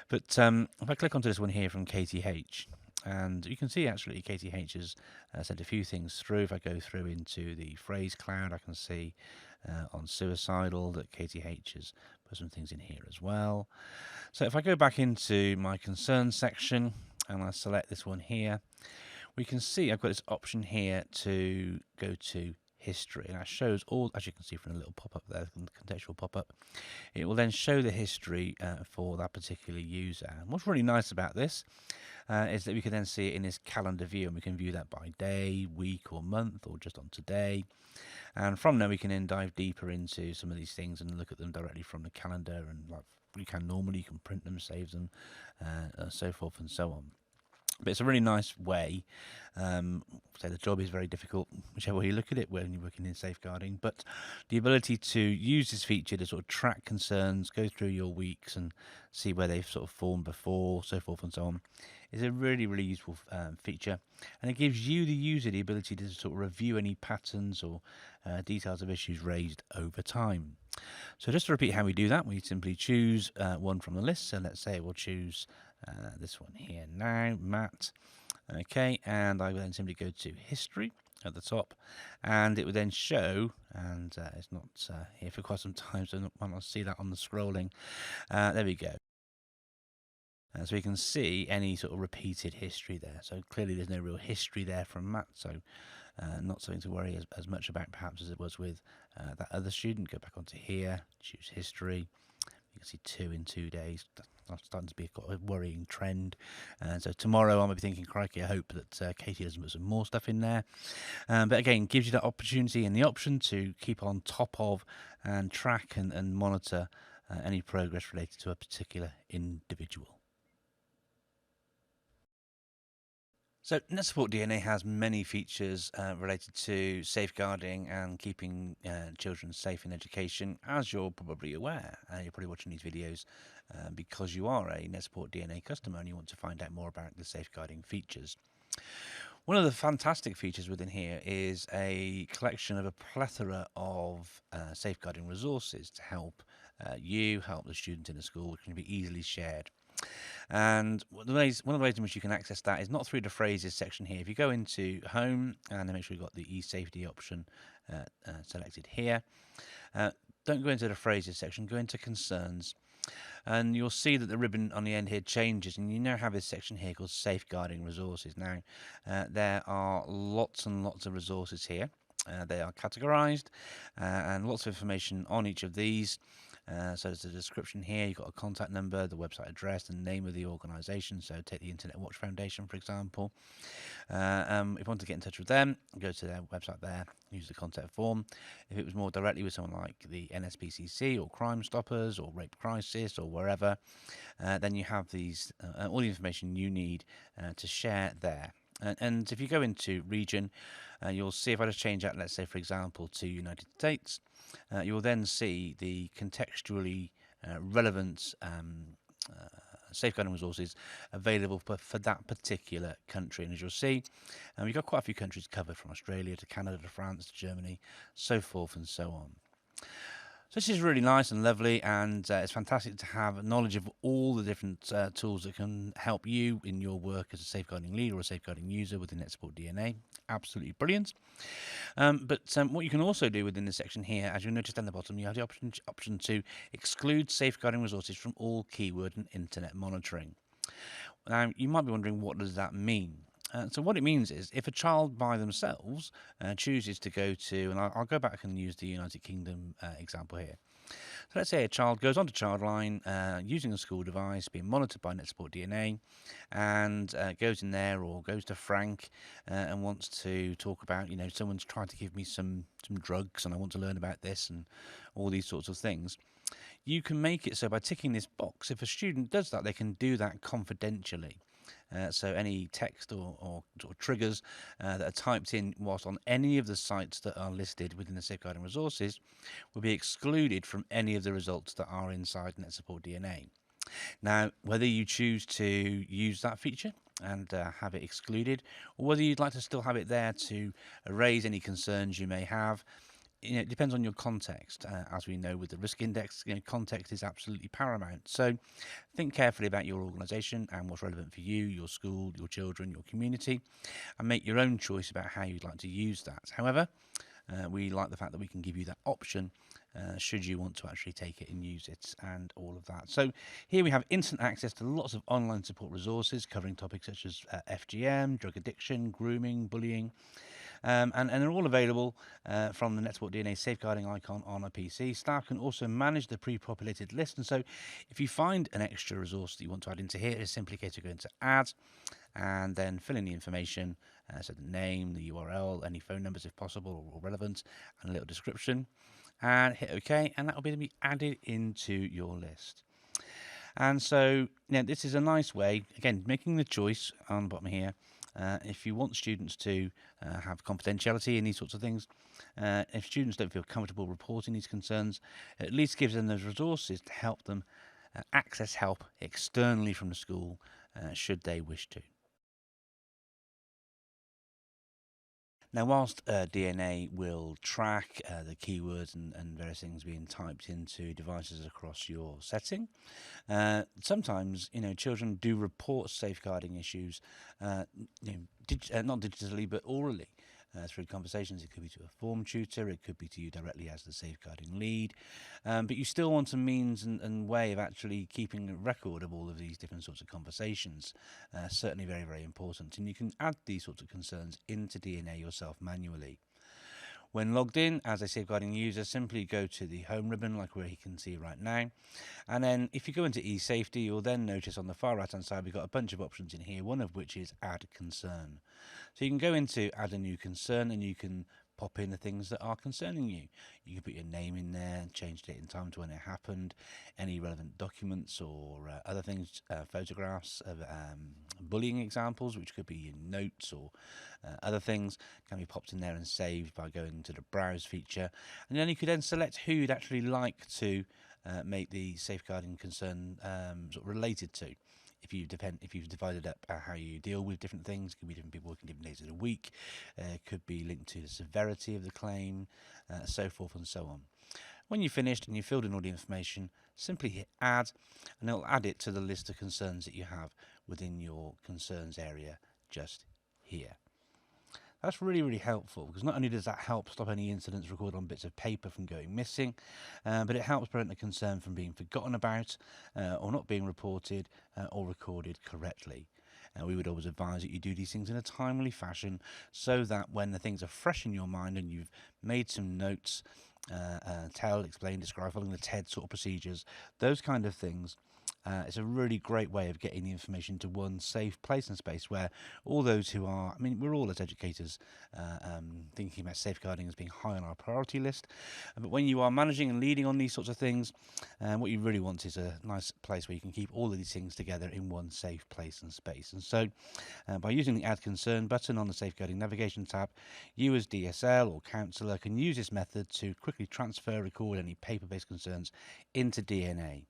But if I click onto this one here from KTH, And you can see actually KTH has sent a few things through. If I go through into the phrase cloud, I can see on suicidal that KTH has put some things in here as well. So if I go back into my concerns section and I select this one here, we can see I've got this option here to go to history, and that shows all, as you can see from the little pop-up there, the contextual pop-up. It will then show the history for that particular user. And what's really nice about this is that we can then see it in this calendar view, and we can view that by day, week or month, or just on today. And from there we can then dive deeper into some of these things and look at them directly from the calendar, and like you can normally, you can print them, save them, so forth and so on. But it's a really nice way. So the job is very difficult, whichever way you look at it, when you're working in safeguarding. But the ability to use this feature to sort of track concerns, go through your weeks and see where they've sort of formed before, so forth and so on, is a really, really useful feature. And it gives you, the user, the ability to sort of review any patterns or details of issues raised over time. So just to repeat how we do that, we simply choose one from the list. So let's say we'll choose this one here now, Matt. Okay, and I will then simply go to history at the top, and it would then show, and it's not here for quite some time, so I might not see that on the scrolling. There we go. So we can see any sort of repeated history there. So clearly there's no real history there from Matt, so not something to worry as much about perhaps as it was with that other student. Go back onto here, choose history. You can see 2 in 2 days. That's starting to be a worrying trend. So tomorrow I might be thinking, crikey, I hope that Katie doesn't put some more stuff in there. But again, gives you that opportunity and the option to keep on top of and track and monitor any progress related to a particular individual. So NetSupport DNA has many features related to safeguarding and keeping children safe in education, as you're probably aware. You're probably watching these videos because you are a NetSupport DNA customer and you want to find out more about the safeguarding features. One of the fantastic features within here is a collection of a plethora of safeguarding resources to help you, help the student in the school, which can be easily shared. And one of the ways in which you can access that is not through the phrases section here. If you go into home and then make sure you've got the e-safety option selected here, don't go into the phrases section, go into concerns, and you'll see that the ribbon on the end here changes, and you now have this section here called safeguarding resources. Now there are lots and lots of resources here. They are categorized and lots of information on each of these. So there's a description here, you've got a contact number, the website address, and the name of the organisation. So take the Internet Watch Foundation, for example. If you want to get in touch with them, go to their website there, use the contact form. If it was more directly with someone like the NSPCC or Crime Stoppers or Rape Crisis or wherever, then you have these all the information you need to share there. And if you go into region, you'll see, if I just change that, let's say, for example, to United States, you will then see the contextually relevant safeguarding resources available for that particular country. And as you'll see, we've got quite a few countries covered, from Australia to Canada to France to Germany, so forth and so on. So this is really nice and lovely, and it's fantastic to have knowledge of all the different tools that can help you in your work as a safeguarding lead or a safeguarding user within NetSupport DNA. Absolutely brilliant. But what you can also do within this section here, as you'll notice down the bottom, you have the option to exclude safeguarding resources from all keyword and internet monitoring. Now, you might be wondering, what does that mean? So what it means is, if a child by themselves chooses to go to, and I'll go back and use the United Kingdom example here. So let's say a child goes onto Childline using a school device, being monitored by NetSupport DNA, and goes in there or goes to Frank and wants to talk about, someone's trying to give me some drugs and I want to learn about this and all these sorts of things. You can make it so by ticking this box, if a student does that, they can do that confidentially. So any text or triggers that are typed in whilst on any of the sites that are listed within the safeguarding resources will be excluded from any of the results that are inside NetSupport DNA. Now, whether you choose to use that feature and have it excluded, or whether you'd like to still have it there to raise any concerns you may have, it depends on your context. As we know with the risk index, context is absolutely paramount. So think carefully about your organisation and what's relevant for you, your school, your children, your community, and make your own choice about how you'd like to use that. However, we like the fact that we can give you that option should you want to actually take it and use it and all of that. So here we have instant access to lots of online support resources covering topics such as FGM, drug addiction, grooming, bullying, and they're all available from the NetSupport DNA safeguarding icon on a PC. Staff can also manage the pre-populated list, and so if you find an extra resource that you want to add into here, it's simply a case of going to add and then fill in the information, so the name, the URL, any phone numbers if possible or relevant, and a little description, and hit OK, and that will be added into your list. And so this is a nice way, again, making the choice on the bottom here. If you want students to have confidentiality in these sorts of things, if students don't feel comfortable reporting these concerns, it at least gives them those resources to help them access help externally from the school should they wish to. Now, whilst DNA will track the keywords and various things being typed into devices across your setting, sometimes children do report safeguarding issues, not digitally but orally. Through conversations. It could be to a form tutor, it could be to you directly as the safeguarding lead, but you still want a means and way of actually keeping a record of all of these different sorts of conversations. Certainly very, very important, and you can add these sorts of concerns into DNA yourself manually. When logged in as a safeguarding user, simply go to the home ribbon like where you can see right now, and then if you go into eSafety, you'll then notice on the far right hand side we've got a bunch of options in here, one of which is add concern. So you can go into add a new concern and you can pop in the things that are concerning you. You can put your name in there and change date and time to when it happened, any relevant documents or other things, photographs of bullying examples, which could be in notes or other things, can be popped in there and saved by going to the browse feature. And then you could then select who you'd actually like to make the safeguarding concern sort of related to. If you've divided up how you deal with different things, it could be different people working different days of the week, could be linked to the severity of the claim, so forth and so on. When you've finished and you've filled in all the information, simply hit add, and it'll add it to the list of concerns that you have within your concerns area just here. That's really, really helpful because not only does that help stop any incidents recorded on bits of paper from going missing, but it helps prevent the concern from being forgotten about or not being reported or recorded correctly. We would always advise that you do these things in a timely fashion so that when the things are fresh in your mind and you've made some notes, tell, explain, describe, following the TED sort of procedures, those kind of things, it's a really great way of getting the information to one safe place and space where all those who are, we're all as educators thinking about safeguarding as being high on our priority list, but when you are managing and leading on these sorts of things, what you really want is a nice place where you can keep all of these things together in one safe place and space. And so by using the Add Concern button on the Safeguarding Navigation tab, you as DSL or counsellor can use this method to quickly transfer, record any paper-based concerns into DNA.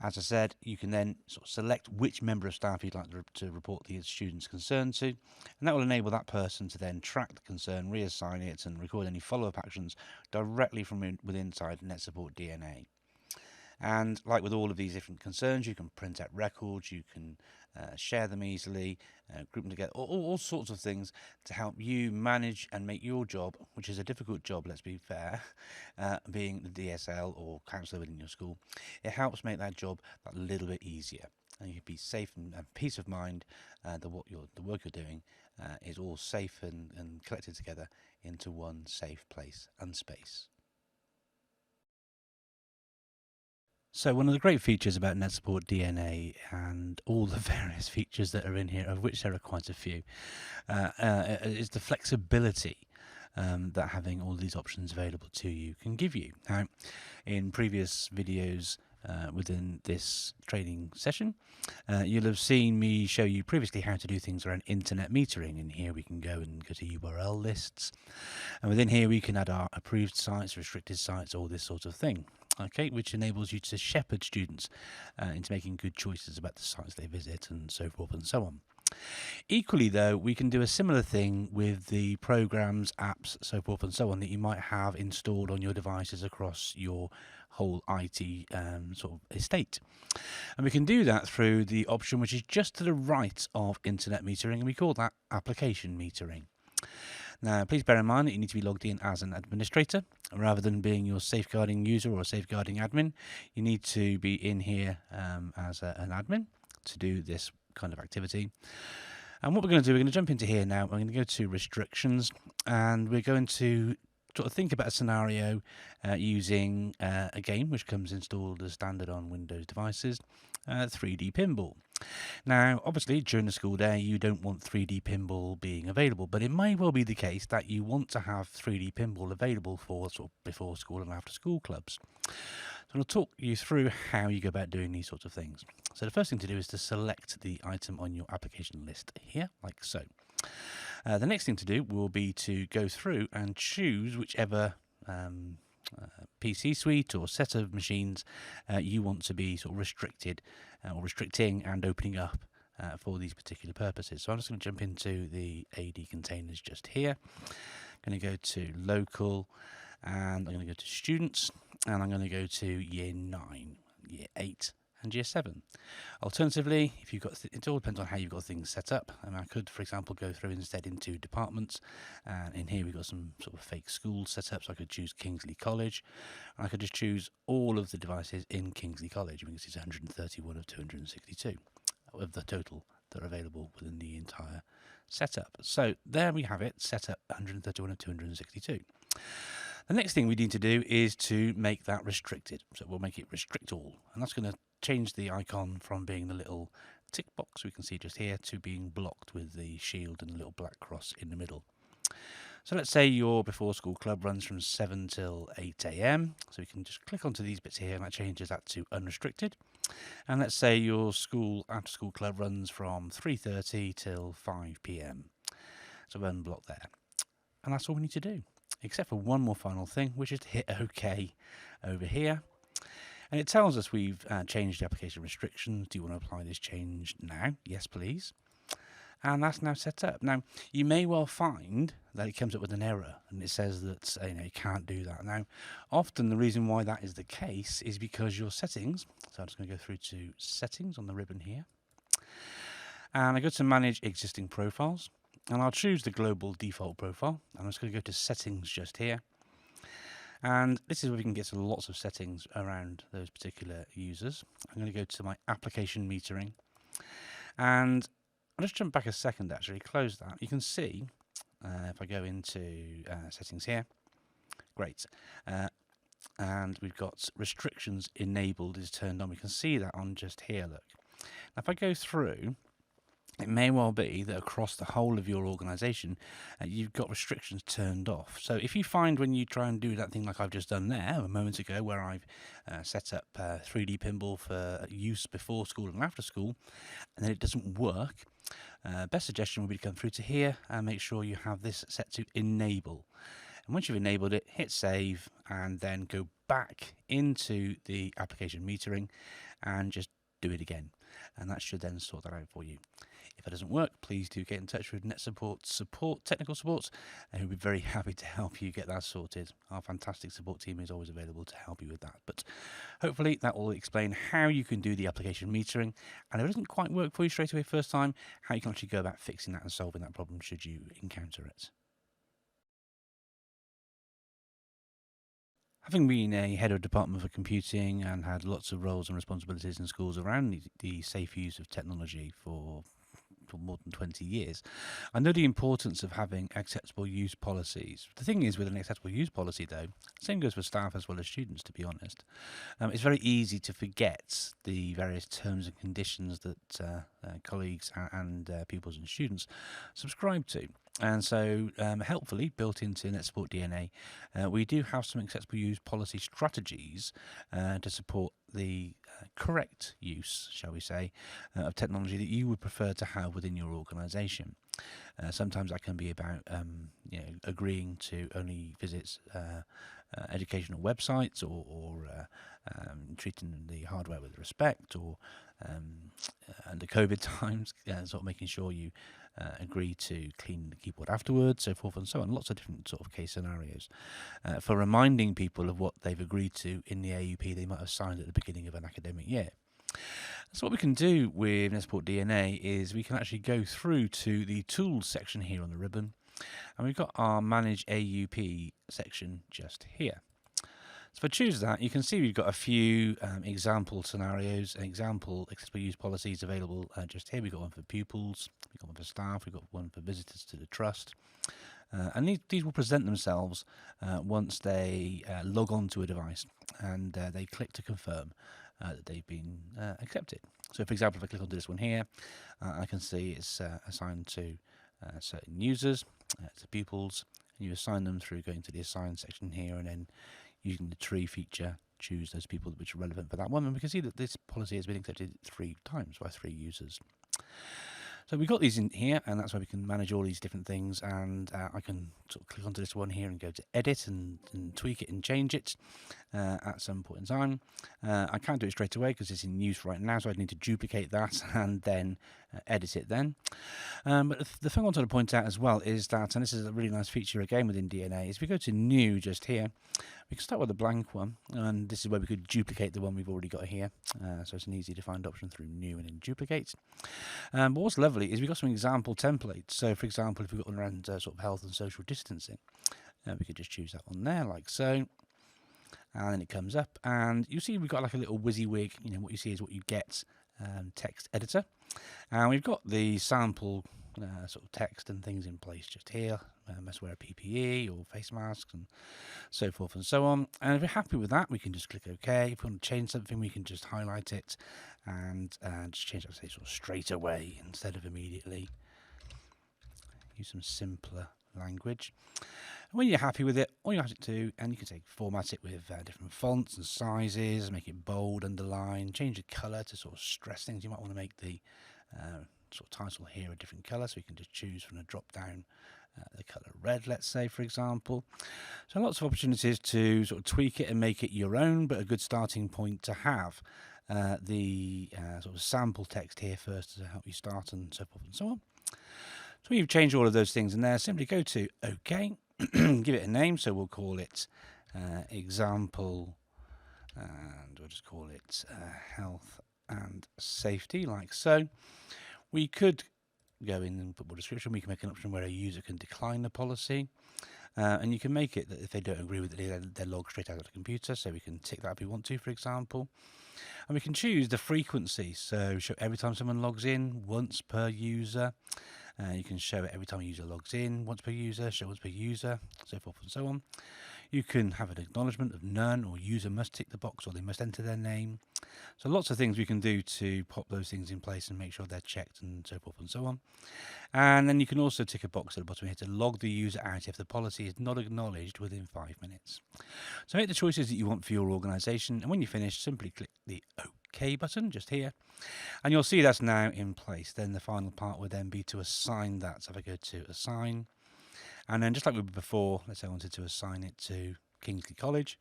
As I said, you can then sort of select which member of staff you'd like to report the student's concern to, and that will enable that person to then track the concern, reassign it, and record any follow-up actions directly from within inside NetSupport DNA. And like with all of these different concerns, you can print out records, you can share them easily, group them together, all sorts of things to help you manage and make your job, which is a difficult job, let's be fair, being the DSL or counsellor within your school. It helps make that job that little bit easier. And you can be safe and peace of mind that the work you're doing is all safe and collected together into one safe place and space. So one of the great features about NetSupport DNA and all the various features that are in here, of which there are quite a few, is the flexibility that having all these options available to you can give you. Now, in previous videos within this training session, you'll have seen me show you previously how to do things around internet metering, and here we can go to URL lists, and within here we can add our approved sites, restricted sites, all this sort of thing. Okay, which enables you to shepherd students into making good choices about the sites they visit and so forth and so on. Equally, though, we can do a similar thing with the programs, apps, so forth and so on that you might have installed on your devices across your whole IT sort of estate. And we can do that through the option which is just to the right of internet metering, and we call that application metering. Now, please bear in mind that you need to be logged in as an administrator rather than being your safeguarding user or safeguarding admin. You need to be in here as an admin to do this kind of activity. And what we're going to do, we're going to jump into here now. We're going to go to restrictions, and we're going to sort of think about a scenario using a game which comes installed as standard on Windows devices, 3D Pinball. Now, obviously, during the school day, you don't want 3D Pinball being available, but it may well be the case that you want to have 3D Pinball available for sort of before school and after school clubs. So I'll talk you through how you go about doing these sorts of things. So the first thing to do is to select the item on your application list here, like so. The next thing to do will be to go through and choose whichever PC suite or set of machines you want to be sort of restricted or restricting and opening up for these particular purposes. So I'm just going to jump into the AD containers just here. I'm going to go to local, and I'm going to go to students, and I'm going to go to year 9, year 8 and year 7. Alternatively, if you've got it all depends on how you've got things set up. And I could, for example, go through instead into departments, and in here we've got some sort of fake schools set up. So I could choose Kingsley College, and I could just choose all of the devices in Kingsley College. We can see it's 131 of 262 of the total that are available within the entire setup. So there we have it, set up 131 of 262. The next thing we need to do is to make that restricted. So we'll make it restrict all, and that's going to change the icon from being the little tick box we can see just here to being blocked with the shield and the little black cross in the middle. So let's say your before school club runs from 7 till 8 a.m. So we can just click onto these bits here, and that changes that to unrestricted. And let's say your school after school club runs from 3:30 till 5 p.m. So unblock there. And that's all we need to do, except for one more final thing, which is to hit OK over here. And it tells us we've changed the application restrictions. Do you want to apply this change now? Yes, please. And that's now set up. Now, you may well find that it comes up with an error and it says that you can't do that. Now, often the reason why that is the case is because your settings, so I'm just going to go through to settings on the ribbon here. And I go to manage existing profiles, and I'll choose the global default profile. I'm just going to go to settings just here. And this is where we can get to lots of settings around those particular users. I'm going to go to my application metering, and I'll just jump back a second actually, close that. You can see if I go into settings here, great. And we've got restrictions enabled is turned on. We can see that on just here, look. Now if I go through, it may well be that across the whole of your organisation, you've got restrictions turned off. So if you find when you try and do that thing like I've just done there a moment ago, where I've set up 3D Pinball for use before school and after school, and then it doesn't work, best suggestion would be to come through to here and make sure you have this set to enable. And once you've enabled it, hit save, and then go back into the application metering and just do it again. And that should then sort that out for you. If that doesn't work, please do get in touch with NetSupport technical support, and we'll be very happy to help you get that sorted. Our fantastic support team is always available to help you with that. But hopefully that will explain how you can do the application metering, and if it doesn't quite work for you straight away first time, how you can actually go about fixing that and solving that problem should you encounter it. Having been a head of department for computing and had lots of roles and responsibilities in schools around the safe use of technology for more than 20 years, I know the importance of having acceptable use policies. The thing is, with an acceptable use policy, though, same goes for staff as well as students, to be honest. It's very easy to forget the various terms and conditions that colleagues and pupils and students subscribe to. And so, helpfully, built into NetSupport DNA, we do have some acceptable use policy strategies to support the correct use, shall we say, of technology that you would prefer to have within your organisation. Sometimes that can be about agreeing to only visit educational websites or treating the hardware with respect, or under COVID times, sort of making sure you agree to clean the keyboard afterwards, so forth and so on. Lots of different sort of case scenarios for reminding people of what they've agreed to in the AUP they might have signed at the beginning of an academic year. So what we can do with NetSupport DNA is we can actually go through to the tools section here on the ribbon, and we've got our manage AUP section just here. So if I choose that, you can see we've got a few example scenarios and example accessible use policies available just here. We've got one for pupils, we've got one for staff, we've got one for visitors to the trust. And these will present themselves once they log on to a device and they click to confirm that they've been accepted. So for example, if I click onto this one here, I can see it's assigned to certain users, to pupils, and you assign them through going to the assign section here, and then using the tree feature, choose those people which are relevant for that one. And we can see that this policy has been accepted 3 times by 3 users. So we've got these in here, and that's why we can manage all these different things. And I can sort of click onto this one here and go to edit and tweak it and change it at some point in time. I can't do it straight away because it's in use right now, so I'd need to duplicate that and then edit it then. But the thing I wanted to point out as well is that, and this is a really nice feature again within DNA, is if we go to new just here, we can start with a blank one, and this is where we could duplicate the one we've already got here. So it's an easy to find option through new and then duplicate. But what's lovely is we've got some example templates. So for example, if we've got one around sort of health and social distancing, we could just choose that one there like so. And then it comes up, and you see we've got like a little WYSIWYG, what you see is what you get text editor. And we've got the sample sort of text and things in place just here. Must wear a PPE or face masks and so forth and so on. And if we're happy with that, we can just click OK. If we want to change something, we can just highlight it and just change that, say, sort of straight away instead of immediately. Use some simpler language. And when you're happy with it, all you have to do, and you can say format it with different fonts and sizes, make it bold, underline, change the colour to sort of stress things. You might want to make the sort of title here a different colour, so you can just choose from the drop down the colour red, let's say, for example. So lots of opportunities to sort of tweak it and make it your own, but a good starting point to have the sort of sample text here first to help you start and so forth and so on. So when you've changed all of those things in there, simply go to OK, give it a name, so we'll call it example, and we'll just call it health and safety, like so. We could go in and put more description. We can make an option where a user can decline the policy, and you can make it that if they don't agree with it, they log straight out of the computer. So we can tick that if we want to, for example. And we can choose the frequency, so show every time someone logs in, once per user. You can show it every time a user logs in, once per user, show once per user, so forth and so on. You can have an acknowledgement of none, or user must tick the box, or they must enter their name. So lots of things we can do to pop those things in place and make sure they're checked and so forth and so on. And then you can also tick a box at the bottom here to log the user out if the policy is not acknowledged within 5 minutes. So make the choices that you want for your organisation, and when you finish, simply click the OK button just here, and you'll see that's now in place. Then the final part would then be to assign that. So if I go to assign, and then just like we did before, let's say I wanted to assign it to Kingsley College,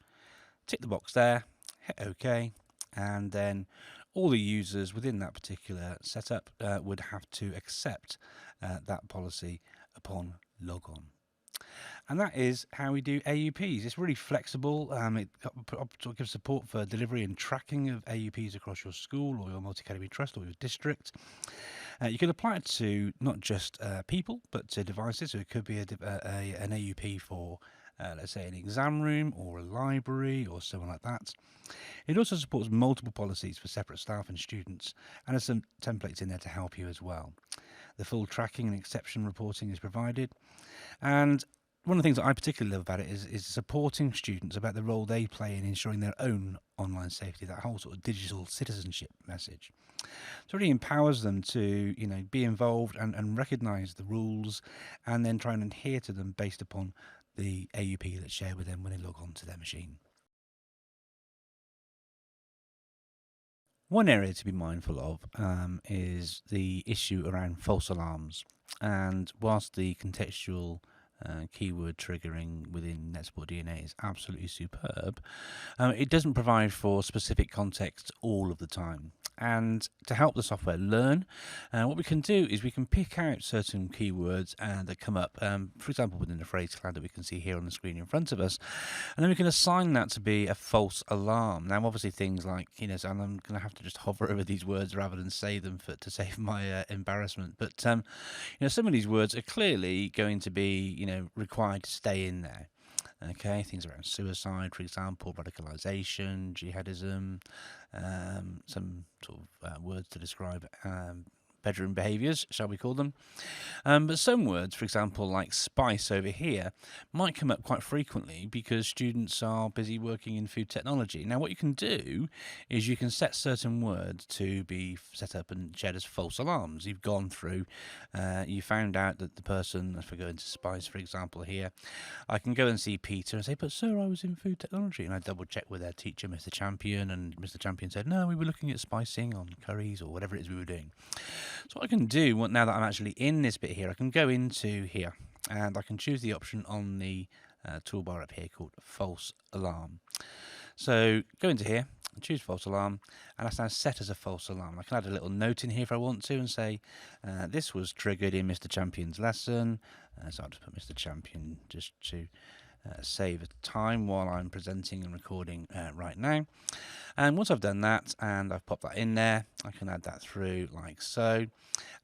tick the box there, hit OK, and then all the users within that particular setup would have to accept that policy upon log on. And that is how we do AUPs. It's really flexible. It gives support for delivery and tracking of AUPs across your school or your multi-academy trust or your district. You can apply it to not just people, but to devices. So it could be an AUP for, let's say, an exam room or a library or something like that. It also supports multiple policies for separate staff and students, and there's some templates in there to help you as well. The full tracking and exception reporting is provided. And one of the things that I particularly love about it is supporting students about the role they play in ensuring their own online safety, that whole sort of digital citizenship message. So it really empowers them to, be involved and recognise the rules and then try and adhere to them based upon the AUP that's shared with them when they log on to their machine. One area to be mindful of is the issue around false alarms. And whilst the contextual keyword triggering within NetSupport DNA is absolutely superb. It doesn't provide for specific context all of the time. And to help the software learn, what we can do is we can pick out certain keywords that come up, for example, within the phrase cloud that we can see here on the screen in front of us, and then we can assign that to be a false alarm. Now, obviously, things like, so I'm going to have to just hover over these words rather than say them to save my embarrassment. But some of these words are clearly going to be, required to stay in there. Okay, things around suicide, for example, radicalization, jihadism, some sort of words to describe bedroom behaviours, shall we call them. But some words, for example, like spice over here, might come up quite frequently because students are busy working in food technology. Now, what you can do is you can set certain words to be set up and shared as false alarms. You've gone through, you found out that the person, if we go into spice, for example, here, I can go and see Peter and say, but sir, I was in food technology. And I double check with their teacher, Mr. Champion, and Mr. Champion said, no, we were looking at spicing on curries or whatever it is we were doing. So what I can do, now that I'm actually in this bit here, I can go into here and I can choose the option on the toolbar up here called false alarm. So go into here and choose false alarm, and that's now set as a false alarm. I can add a little note in here if I want to and say this was triggered in Mr. Champion's lesson. So I'll just put Mr. Champion just to save time while I'm presenting and recording right now. And once I've done that and I've popped that in there, I can add that through like so.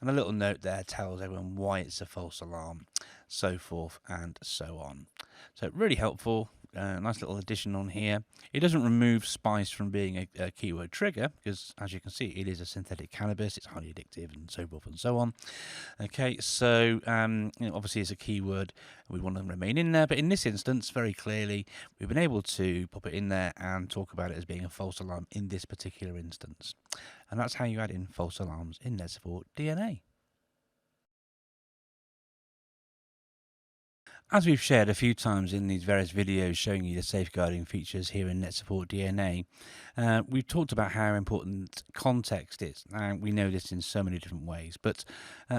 And a little note there tells everyone why it's a false alarm, so forth and so on. So really helpful. Nice little addition on here. It doesn't remove spice from being a keyword trigger because, as you can see, it is a synthetic cannabis. It's highly addictive and so forth and so on. Okay, so obviously it's a keyword. We want to remain in there, but in this instance, very clearly, we've been able to pop it in there and talk about it as being a false alarm in this particular instance. And that's how you add in false alarms in NetSupport DNA. As we've shared a few times in these various videos showing you the safeguarding features here in NetSupport DNA, we've talked about how important context is. Now, we know this in so many different ways, but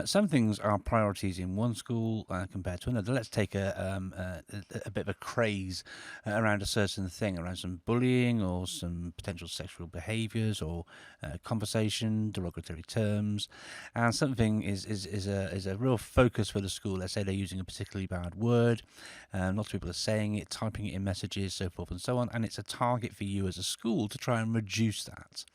some things are priorities in one school compared to another. Let's take a bit of a craze around a certain thing, around some bullying or some potential sexual behaviours or conversation, derogatory terms, and something is a real focus for the school. Let's say they're using a particularly bad word. Lots of people are saying it, typing it in messages, so forth and so on, and it's a target for you as a school to try and reduce that.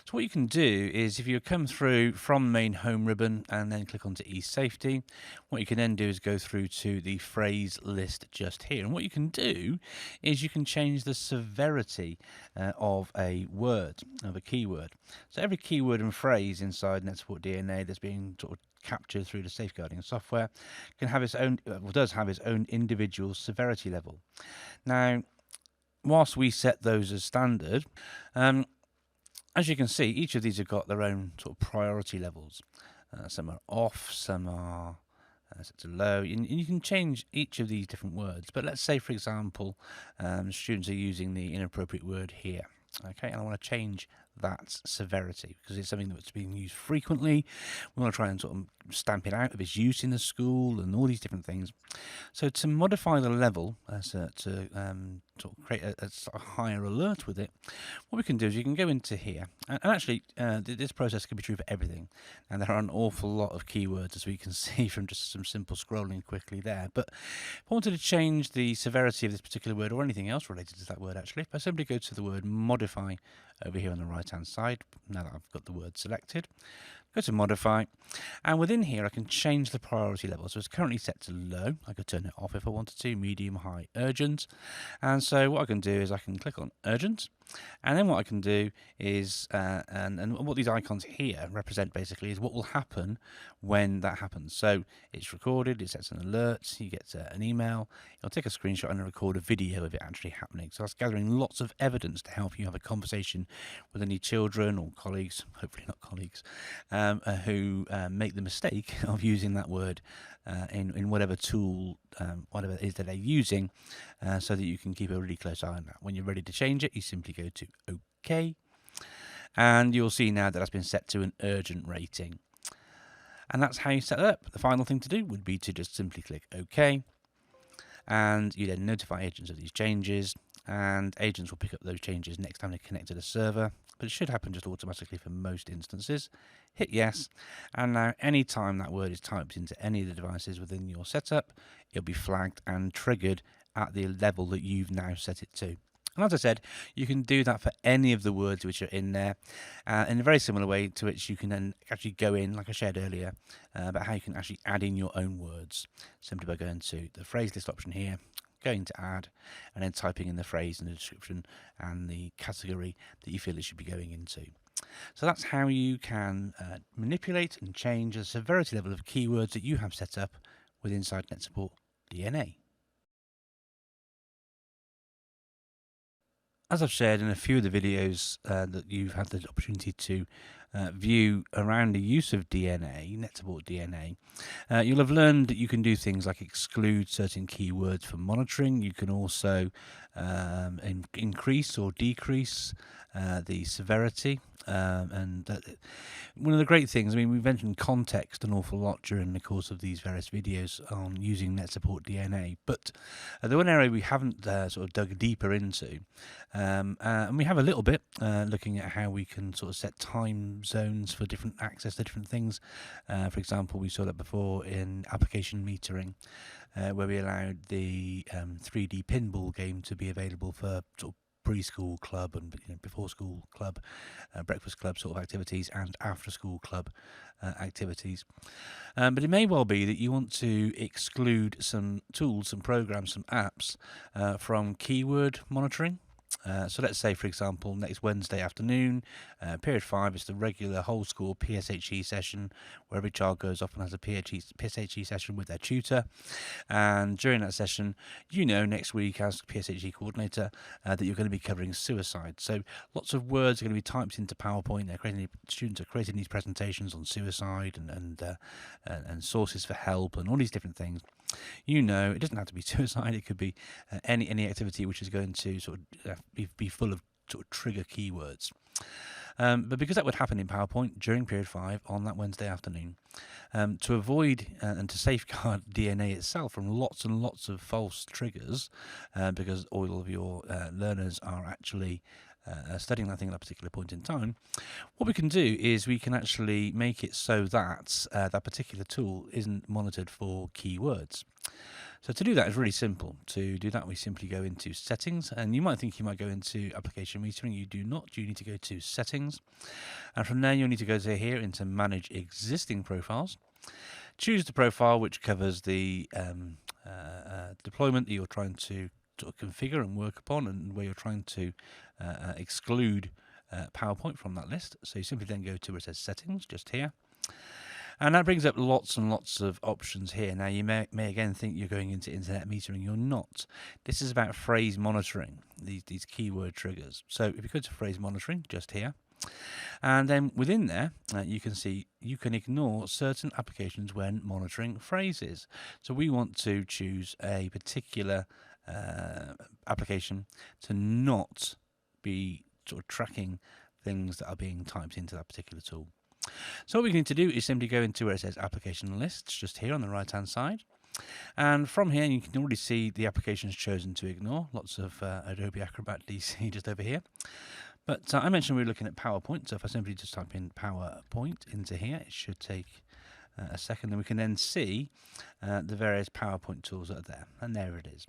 So what you can do is, if you come through from the main home ribbon and then click onto eSafety, what you can then do is go through to the phrase list just here. And what you can do is you can change the severity of a word, of a keyword. So every keyword and phrase inside NetSupport DNA that's being sort of captured through the safeguarding software can have its own, does have its own individual severity level. Now, whilst we set those as standard, as you can see, each of these have got their own sort of priority levels. Some are off, some are set to low, and you can change each of these different words. But let's say, for example, students are using the inappropriate word here. Okay, and I want to change that severity because it's something that's being used frequently. We want to try and sort of stamp it out of its use in the school and all these different things. So to modify the level, to sort of create a higher alert with it, what we can do is you can go into here, and actually this process can be true for everything. And there are an awful lot of keywords, as we can see from just some simple scrolling quickly there. But if I wanted to change the severity of this particular word or anything else related to that word, actually, if I simply go to the word modify over here on the right hand side, now that I've got the word selected, go to modify, and within here I can change the priority level. So it's currently set to low. I could turn it off if I wanted to, medium, high, urgent. And so what I can do is I can click on urgent, and then what I can do is, and what these icons here represent basically is what will happen when that happens. So it's recorded, it sets an alert, you get an email, it'll take a screenshot and record a video of it actually happening. So that's gathering lots of evidence to help you have a conversation with any children or colleagues, hopefully not colleagues, who make the mistake of using that word in whatever tool, whatever it is that they're using, so that you can keep a really close eye on that. When you're ready to change it, you simply go to OK, and you'll see now that that's been set to an urgent rating. And that's how you set it up. The final thing to do would be to just simply click OK, and you then notify agents of these changes, and agents will pick up those changes next time they connect to the server, but it should happen just automatically for most instances. Hit yes, and now any time that word is typed into any of the devices within your setup, it'll be flagged and triggered at the level that you've now set it to. And as I said, you can do that for any of the words which are in there, in a very similar way to which you can then actually go in, like I shared earlier, about how you can actually add in your own words, simply by going to the phrase list option here, going to add, and then typing in the phrase and the description and the category that you feel it should be going into. So that's how you can manipulate and change the severity level of keywords that you have set up with inside NetSupport DNA. As I've shared in a few of the videos that you've had the opportunity to view around the use of DNA, NetSupport DNA, you'll have learned that you can do things like exclude certain keywords for monitoring. You can also increase or decrease the severity. One of the great things, I mean, we've mentioned context an awful lot during the course of these various videos on using NetSupport DNA, but the one area we haven't sort of dug deeper into, and we have a little bit looking at how we can sort of set time zones for different access to different things. For example, we saw that before in application metering, where we allowed the 3D pinball game to be available for sort of preschool club and before school club, breakfast club sort of activities, and after school club activities. But it may well be that you want to exclude some tools, some programs, some apps from keyword monitoring. So let's say, for example, next Wednesday afternoon, period 5 is the regular whole school PSHE session, where every child goes off and has a PSHE session with their tutor. And during that session, next week as PSHE coordinator that you're going to be covering suicide. So lots of words are going to be typed into PowerPoint. Students are creating these presentations on suicide and sources for help and all these different things. It doesn't have to be suicide. It could be any activity which is going to sort of be full of sort of trigger keywords. But because that would happen in PowerPoint during period 5 on that Wednesday afternoon, to avoid and to safeguard DNA itself from lots and lots of false triggers, because all of your learners are actually studying that thing at a particular point in time, what we can do is we can actually make it so that that particular tool isn't monitored for keywords. So to do that is really simple. To do that, we simply go into settings, and you might think you might go into application metering. You do not. You need to go to settings, and from there you'll need to go to here into manage existing profiles. Choose the profile which covers the deployment that you're trying to sort of configure and work upon, and where you're trying to exclude PowerPoint from that list. So you simply then go to where it says settings, just here. And that brings up lots and lots of options here. Now, you may again think you're going into internet metering. You're not. This is about phrase monitoring, these keyword triggers. So if you go to phrase monitoring, just here, and then within there, you can see you can ignore certain applications when monitoring phrases. So we want to choose a particular application to not be sort of tracking things that are being typed into that particular tool. So what we need to do is simply go into where it says application lists, just here on the right hand side. And from here you can already see the applications chosen to ignore. Lots of Adobe Acrobat DC just over here. But I mentioned we were looking at PowerPoint, so if I simply just type in PowerPoint into here, it should take a second, and we can then see the various PowerPoint tools that are there, and there it is.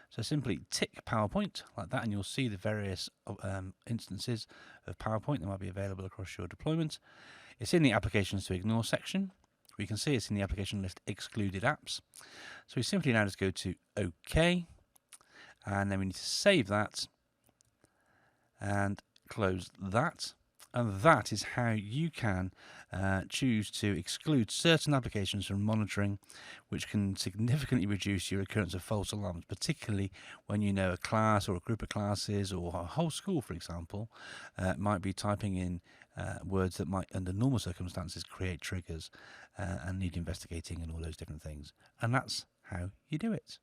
So simply tick PowerPoint like that, and you'll see the various instances of PowerPoint that might be available across your deployment. It's in the applications to ignore section. We can see it's in the application list excluded apps. So we simply now just go to OK, and then we need to save that and close that. And that is how you can choose to exclude certain applications from monitoring, which can significantly reduce your occurrence of false alarms, particularly when a class or a group of classes or a whole school, for example, might be typing in words that might, under normal circumstances, create triggers and need investigating and all those different things. And that's how you do it.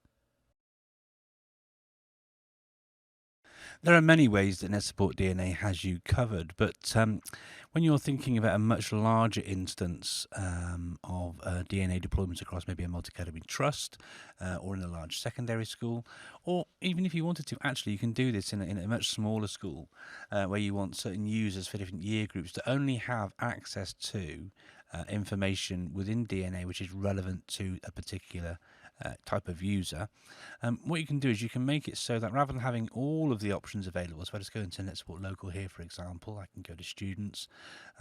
There are many ways that NetSupport DNA has you covered, but when you're thinking about a much larger instance of DNA deployments across maybe a multi-academy trust or in a large secondary school, or even if you wanted to, actually you can do this in a much smaller school where you want certain users for different year groups to only have access to information within DNA which is relevant to a particular type of user. What you can do is you can make it so that rather than having all of the options available, so if I just go into NetSupport Local here, for example, I can go to students,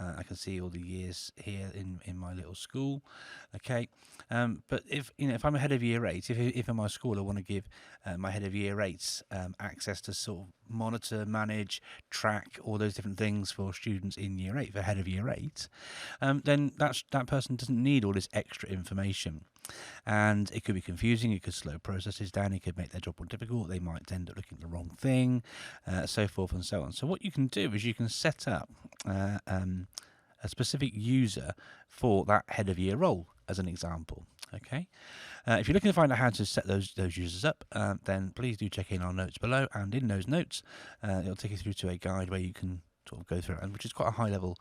I can see all the years here in my little school, okay. But if I'm a head of year 8, if in my school I want to give my head of year 8 access to sort of monitor, manage, track all those different things for students in year 8, for head of year 8, then that person doesn't need all this extra information. And it could be confusing, it could slow processes down, it could make their job more difficult, they might end up looking at the wrong thing, so forth and so on. So what you can do is you can set up a specific user for that head of year role, as an example. Okay, if you're looking to find out how to set those users up, then please do check in our notes below, and in those notes it'll take you through to a guide where you can sort of go through it, and which is quite a high level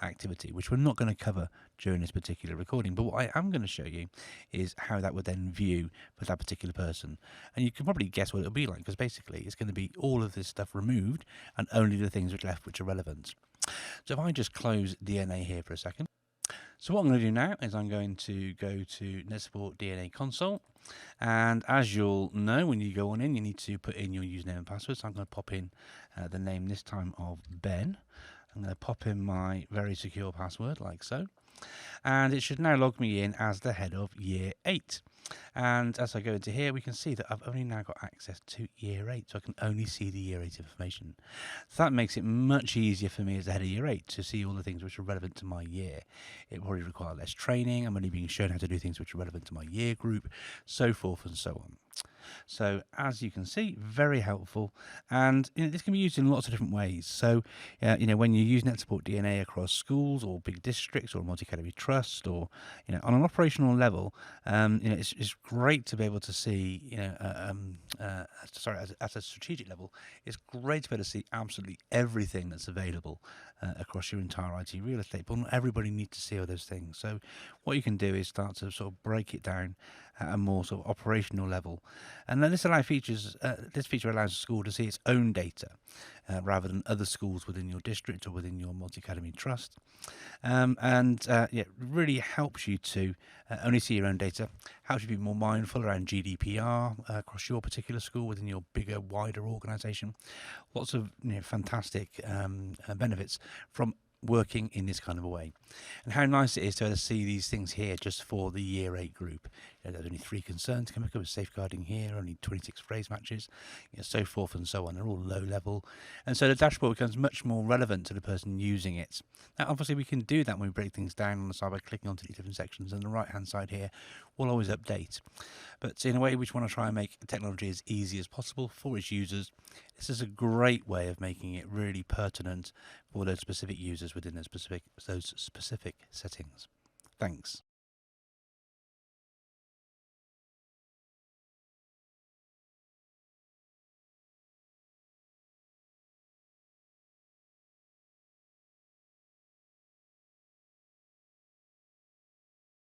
activity, which we're not going to cover during this particular recording. But what I am going to show you is how that would then view for that particular person, and you can probably guess what it'll be like, because basically it's going to be all of this stuff removed and only the things which are left which are relevant. So if I just close DNA here for a second. So what I'm going to do now is I'm going to go to NetSupport DNA console, and as you'll know, when you go on in, you need to put in your username and password. So I'm going to pop in the name this time of Ben. I'm going to pop in my very secure password like so, and it should now log me in as the head of year 8. And as I go into here, we can see that I've only now got access to year 8, so I can only see the year 8 information. So that makes it much easier for me as the head of year 8 to see all the things which are relevant to my year. It probably requires less training. I'm only being shown how to do things which are relevant to my year group, so forth and so on. So as you can see, very helpful, and this can be used in lots of different ways. So when you use NetSupport DNA across schools or big districts or multi-academy trust, or on an operational level, it's great to be able to see, at a strategic level, it's great to be able to see absolutely everything that's available across your entire IT real estate, but not everybody needs to see all those things. So what you can do is start to sort of break it down at a more sort of operational level, and then this feature allows a school to see its own data rather than other schools within your district or within your multi-academy trust, it really helps you to only see your own data, helps you be more mindful around GDPR across your particular school within your bigger, wider organisation. Lots of fantastic benefits from working in this kind of a way. And how nice it is to see these things here just for the year 8 group. There's only 3 concerns coming up with safeguarding here, only 26 phrase matches, so forth and so on. They're all low level, and so the dashboard becomes much more relevant to the person using it. Now obviously we can do that when we break things down on the side by clicking onto the different sections, and the right hand side here will always update. But in a way we want to try and make technology as easy as possible for its users. This is a great way of making it really pertinent for those specific users within those specific settings. Thanks.